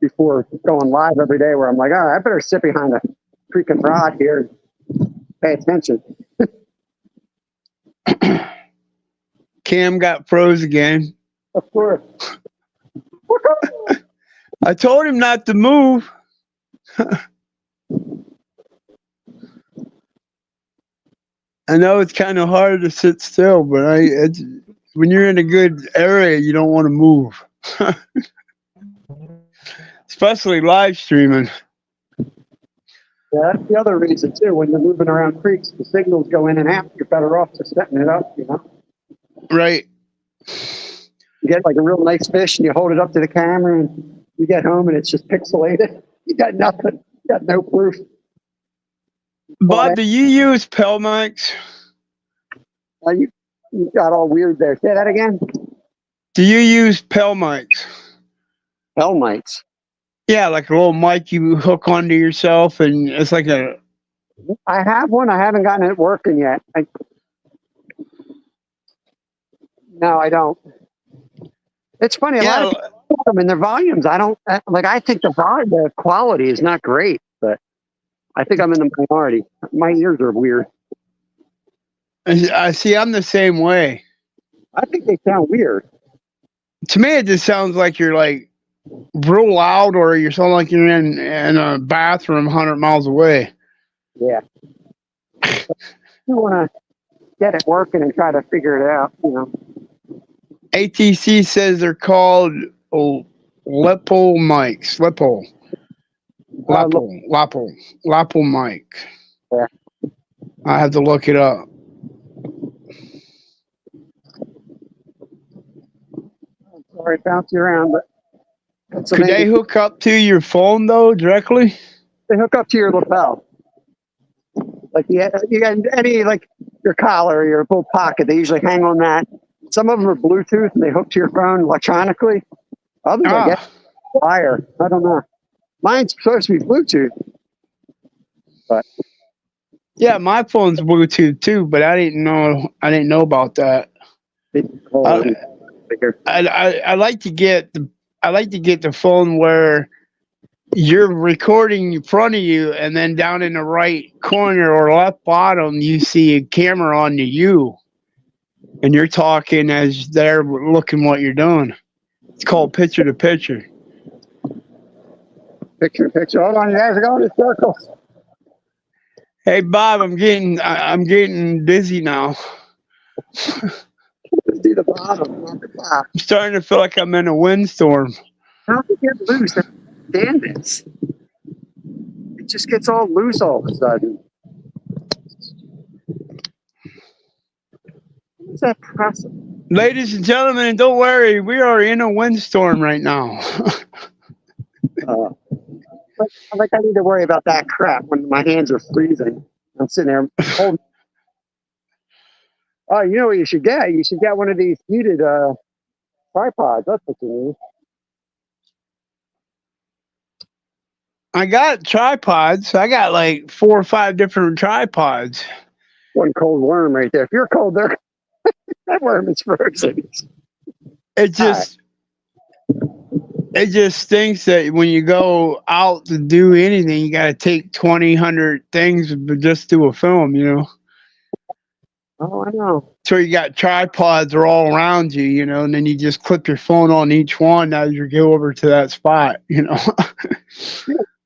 before going live every day where I'm like, all right, I better sit behind a freaking rod here and pay attention. Cam got froze again. Of course. I told him not to move. I know it's kind of hard to sit still, but when you're in a good area, you don't want to move. Especially live streaming. Yeah, that's the other reason too. When you're moving around creeks, the signals go in and out. You're better off just setting it up, you know? Right. You get like a real nice fish and you hold it up to the camera and you get home and it's just pixelated. You got nothing. You got no proof. Bob, do you use Pelmix? You got all weird there. Say that again. Do you use Pelmix? Hellmites. Yeah, like a little mic you hook onto yourself, and it's like a. I have one. I haven't gotten it working yet. No, I don't. It's funny. A lot of people have them in their volumes. I don't like. I think the quality is not great, but I think I'm in the minority. My ears are weird. I see. I'm the same way. I think they sound weird. To me, it just sounds like you're like real loud, or you sound like you're in a bathroom 100 miles away. Yeah. You want to get it working and try to figure it out, you know. ATC says they're called Lepo mics. Lepo mic. Yeah. I have to look it up. Sorry, bounce you around, but could they hook up to your phone though directly? They hook up to your lapel. Like you got any like your collar or your little pocket. They usually hang on that. Some of them are Bluetooth and they hook to your phone electronically. Others I guess wire. I don't know. Mine's supposed to be Bluetooth, but yeah, my phone's Bluetooth too. But I didn't know about that. I like to get the phone where you're recording in front of you, and then down in the right corner or left bottom, you see a camera on to you, and you're talking as they're looking what you're doing. It's called picture to picture. Picture to picture. Hold on, you guys are going in circles. Hey Bob, I'm getting dizzy now. See the bottom, not the top. I'm starting to feel like I'm in a windstorm. How do you get loose? Damn this. It just gets all loose all of a sudden. What's that process? Ladies and gentlemen, don't worry, we are in a windstorm right now. Like I need to worry about that crap when my hands are freezing. I'm sitting there holding. Oh, you know what you should get? You should get one of these heated tripods. That's what you need. I got tripods. I got like 4 or 5 different tripods. One cold worm right there. If you're cold, there, that worm is frozen. It just stinks that when you go out to do anything, you got to take 20, 100 things but just do a film, you know. Oh, I know. So you got tripods are all around you, you know, and then you just clip your phone on each one as you go over to that spot, you know.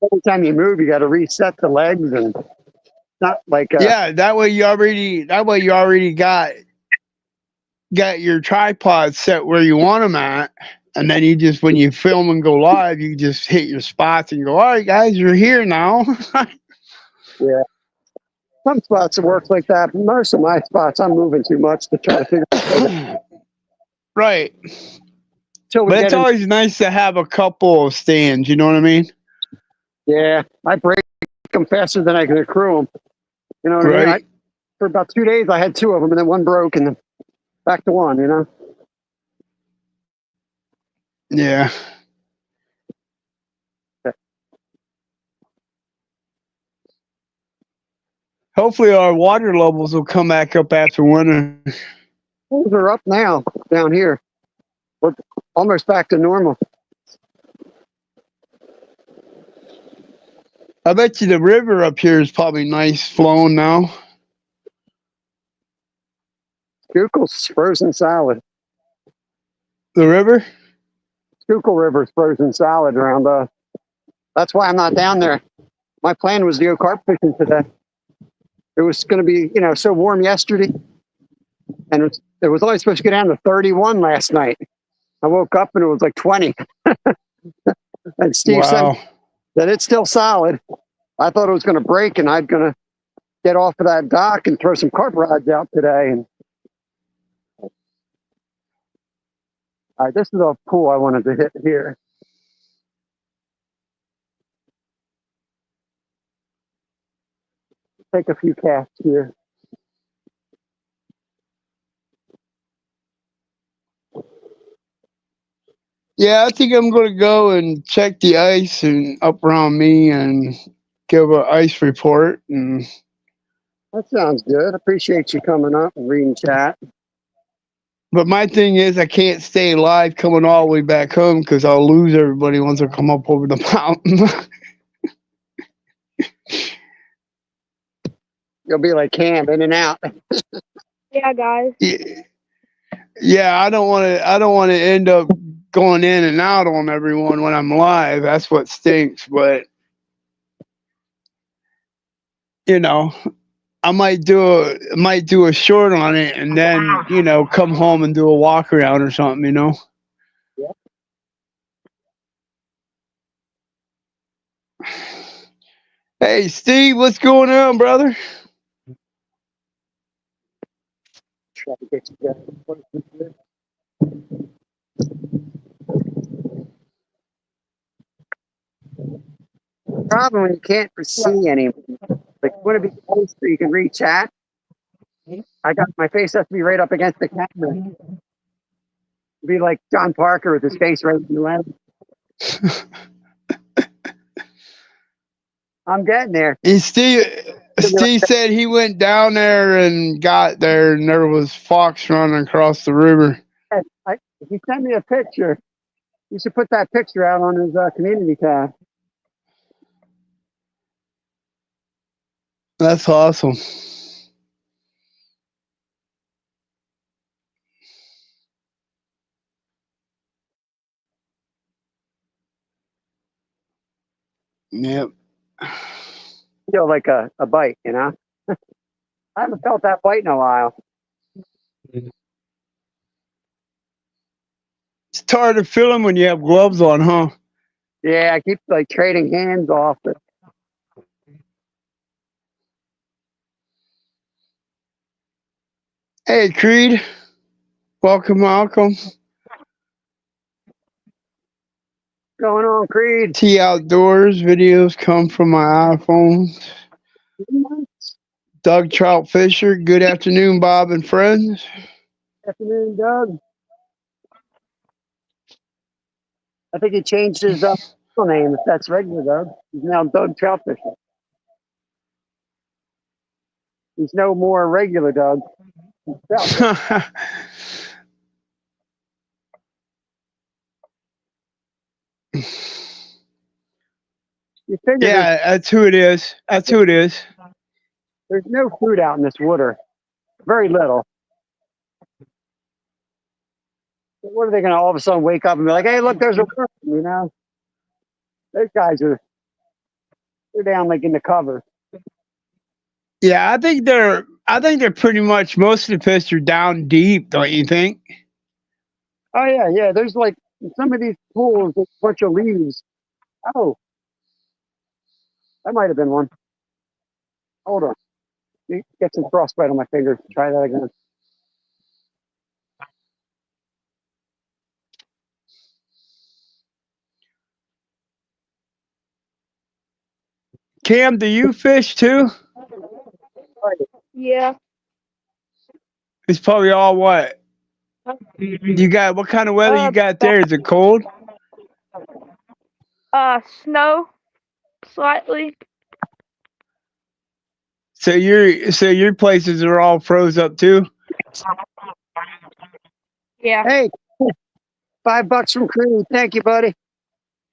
every time you move, you got to reset the legs, and not like Yeah, that way you already got your tripod set where you want them at, and then you just when you film and go live, you just hit your spots and go, all right, guys, you're here now. yeah. Some spots it works like that. But most of my spots, I'm moving too much to try to figure out Right, until we but get it's in. always nice to have a couple of stands. You know what I mean? Yeah, I break them faster than I can accrue them. You know what I mean? Right? For about 2 days, I had two of them, and then one broke, and then back to one. You know? Yeah. Hopefully, our water levels will come back up after winter. Those are up now down here. We're almost back to normal. I bet you the river up here is probably nice flowing now. Schuylkill's frozen solid. The river? Schuylkill River's frozen solid around. That's why I'm not down there. My plan was to go carp fishing today. It was going to be, so warm yesterday, and it was only supposed to get down to 31 last night. I woke up and it was like 20. And Steve said Wow. that it's still solid. I thought it was going to break, and I'm going to get off of that dock and throw some carp rods out today. And all right, this is a pool I wanted to hit here. Take a few casts here. Yeah, I think I'm going to go and check the ice and up around me and give an ice report. And That sounds good. Appreciate you coming up and reading chat. but my thing is, I can't stay live coming all the way back home because I'll lose everybody once I come up over the mountain. You'll be like Cam, in and out. Yeah, guys. Yeah, I don't want to. I don't want to end up going in and out on everyone when I'm live. That's what stinks. But you know, I might do a short on it and then come home and do a walk around or something. Yeah. Hey, Steve, what's going on, brother? Try to get you guys. Problem when you can't see anyone. Like, want to be close so you can read chat. I got my face has to be right up against the camera. Be like John Parker with his face right in the lens. I'm getting there. And Steve said he went down there and got there, and there was fox running across the river. He sent me a picture. You should put that picture out on his community tab. That's awesome. Yep. Feel like a bite, I haven't felt that bite in a while. It's hard to feel them when you have gloves on, huh? Yeah, I keep like trading hands off it. Hey, Creed. Welcome. Going on, Creed? T Outdoors videos come from my iPhone. Doug Trout Fisher. Good afternoon, Bob and friends. Afternoon, Doug. I think he changed his name. If that's regular, Doug. He's now Doug Troutfisher. He's no more regular Doug. Yeah, that's who it is. There's no food out in this water. Very little. What are they going to all of a sudden wake up and be like, hey, look, there's a worm, Those guys are They're down like in the cover. Yeah, I think they're pretty much most of the fish are down deep, don't you think? Oh yeah, yeah. There's like some of these pools, there's a bunch of leaves. Oh, that might have been one. Hold on. Get some frostbite on my fingers. Try that again. Cam, do you fish too? Yeah. It's probably all what? You got what kind of weather you got there? Is it cold? Snow slightly. So your places are all froze up too? Yeah. Hey, $5 from Creed. Thank you, buddy.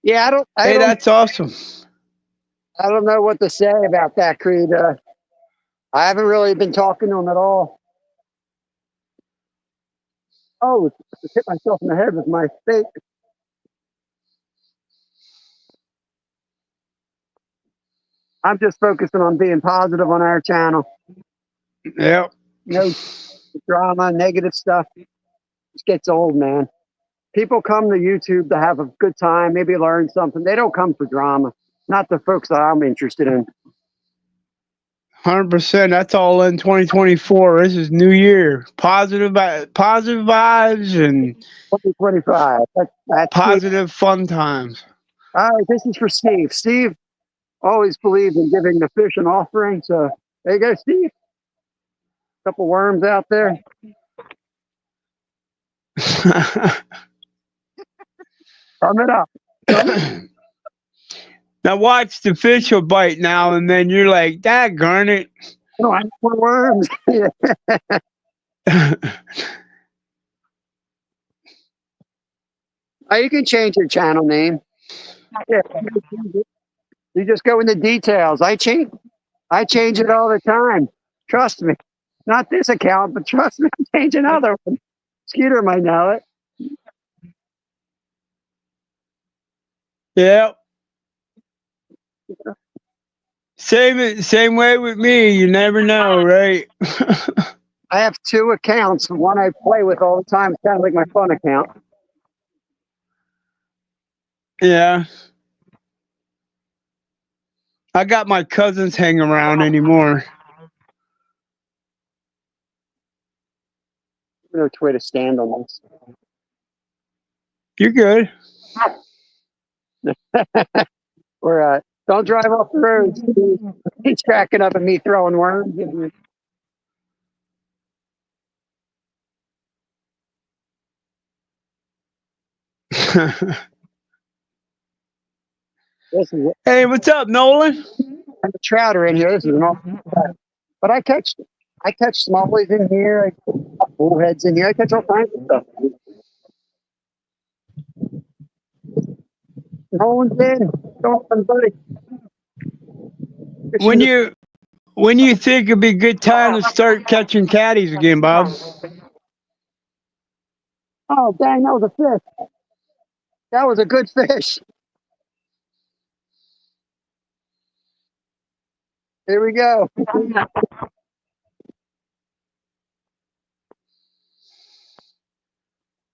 Yeah, Hey, that's awesome. I don't know what to say about that, Creed. I haven't really been talking to him at all. Oh, I hit myself in the head with my steak. I'm just focusing on being positive on our channel. Yep. No drama, negative stuff. It gets old, man. People come to YouTube to have a good time, maybe learn something. They don't come for drama. Not the folks that I'm interested in. 100%. That's all in 2024. This is New Year. Positive vibes and 2025. That's Steve. positive fun times. All right, this is for Steve. Steve always believed in giving the fish an offering. So there you go, Steve. Couple worms out there. Thumb it up. Now watch the fish will bite now and then you're like, daggone it. No, I want worms. Oh, you can change your channel name. Yeah, you just go into details. I change it all the time. Trust me. Not this account, but trust me, I'm changing another one. Skeeter might know it. Yep. Same way with me. You never know, right? I have 2 accounts. One I play with all the time. It's kind of like my fun account. Yeah. I got my cousins hanging around anymore. There's no way to stand on this. You're good. Or don't drive off the road. He's cracking up at me throwing worms. This is Hey, what's up, Nolan? a trouter in here. This is an awful. But I catch smallies in here. I catch bullheads in here. I catch all kinds of stuff. No one's in. Go on, buddy. When you think it'd be a good time to start catching caddies again, Bob? Oh, dang, that was a fish. That was a good fish. Here we go.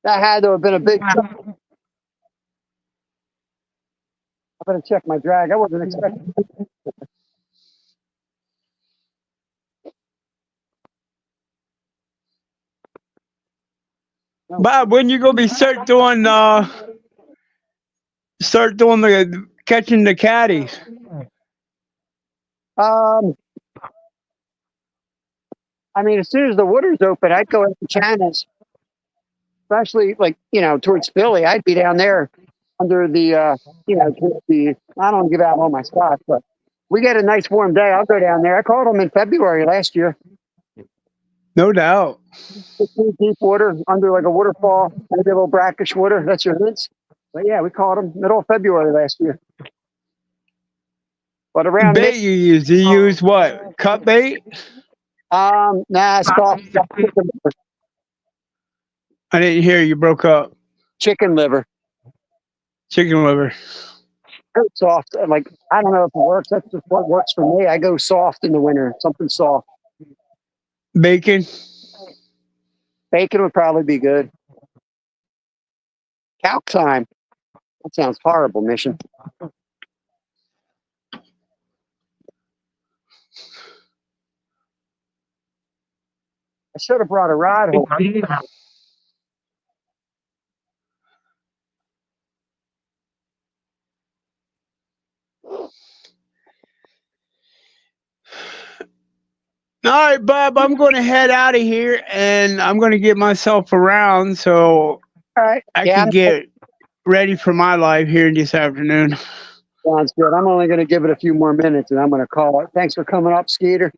That had to have been a big chunk. I better check my drag. I wasn't expecting. Bob, when you gonna be start doing the catching the caddies? I mean, as soon as the water's open, I'd go into channels, especially like towards Philly. I'd be down there under the towards the. I don't give out all my spots, but we get a nice warm day. I'll go down there. I caught them in February last year. No doubt. 15 deep water under like a waterfall, maybe a little brackish water. That's your hints. But yeah, we caught them middle of February last year. But around bait you use? You use what? Cut bait? Nah, it's called I didn't hear you. Broke up. chicken liver. Chicken liver. go soft. Like, I don't know if it works. That's just what works for me. I go soft in the winter, something soft. Bacon. Bacon would probably be good. Calc time. That sounds horrible, Mission. I should have brought a rod holder. All right, Bob, I'm going to head out of here and I'm going to get myself around so All right. I Yeah, can get ready for my live here this afternoon. sounds good. I'm only going to give it a few more minutes and I'm going to call it. Thanks for coming up, Skeeter.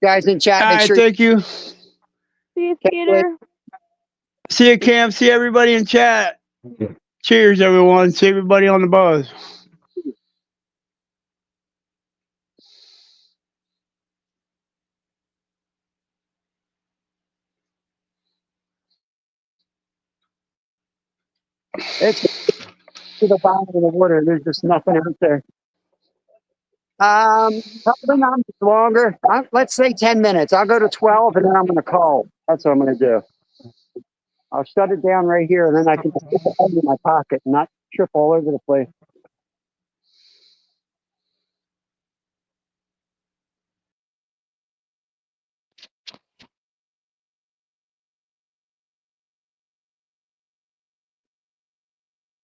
Guys in chat, All make right, sure thank you. See you, Skeeter. See you, Cam. See everybody in chat. Cheers, everyone. See everybody on the buzz. it's to the bottom of the water. There's just nothing out there. Probably not much longer. Let's say 10 minutes. I'll go to 12 and then I'm going to call. That's what I'm going to do. I'll shut it down right here and then I can just put the phone in my pocket and not trip all over the place.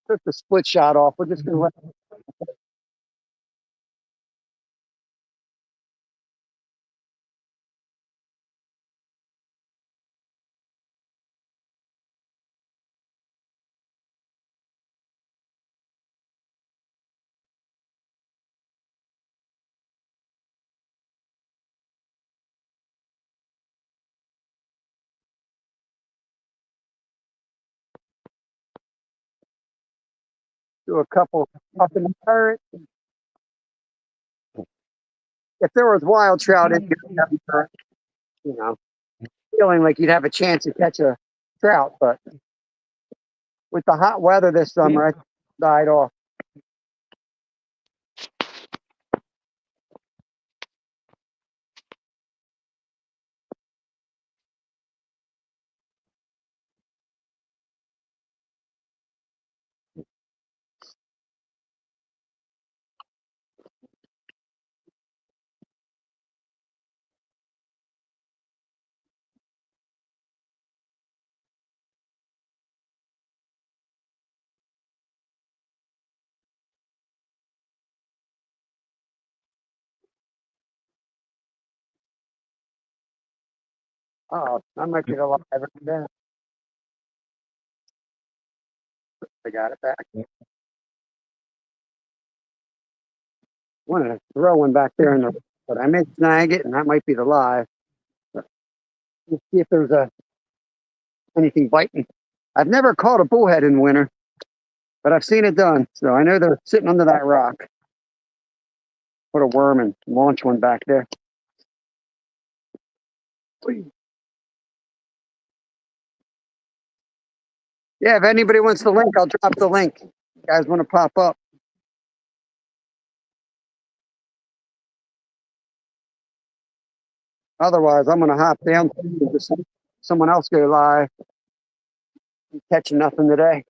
Took the split shot off. We're just going to let do a couple up in the current. If there was wild trout in here, you know, feeling like you'd have a chance to catch a trout, but with the hot weather this summer, I died off. Oh, I might get alive right there. I got it back. Wanted to throw one back there in the, but I may snag it, and that might be the live. But let's see if there's anything biting. I've never caught a bullhead in winter, but I've seen it done, so I know they're sitting under that rock. Put a worm and launch one back there. Yeah, if anybody wants the link, I'll drop the link. You guys want to pop up? Otherwise, I'm gonna hop down and just someone else go live. I'm catching nothing today.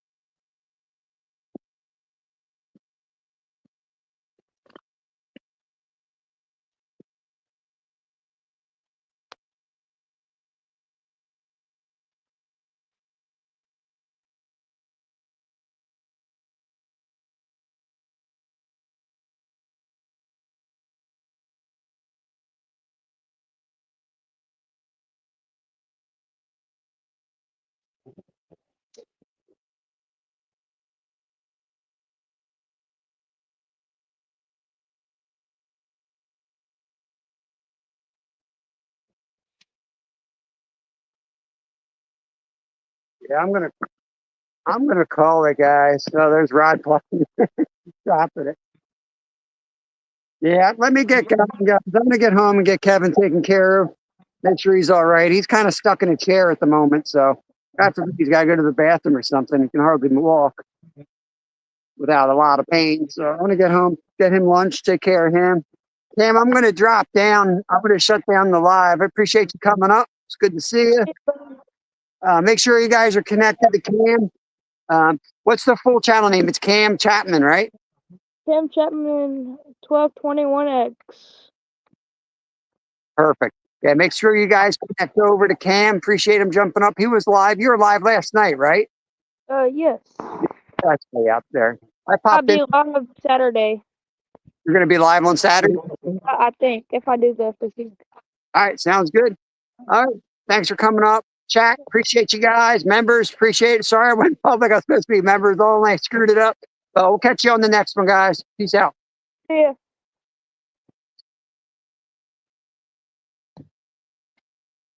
Yeah, I'm gonna call it, guys. So there's Rod playing, dropping it. Yeah, let me get going, guys. I'm gonna get home and get Kevin taken care of. Make sure he's all right. He's kind of stuck in a chair at the moment, so after he's got to go to the bathroom or something. He can hardly walk. without a lot of pain. So I want to get home, get him lunch, take care of him. Cam, I'm going to drop down. I'm going to shut down the live. I appreciate you coming up. It's good to see you. Make sure you guys are connected to Cam. What's the full channel name? It's Cam Chapman, right? Cam Chapman 1221X. Perfect. Yeah, make sure you guys connect over to Cam. Appreciate him jumping up. He was live. You were live last night, right? Yes. That's way up there. I I'll popped in. be live Saturday. You're going to be live on Saturday? I think, if I do the fishing. All right, sounds good. All right, thanks for coming up. Chat, appreciate you guys. Members, appreciate it. Sorry I went public. I was supposed to be members only. I screwed it up. But we'll catch you on the next one, guys. Peace out. See ya.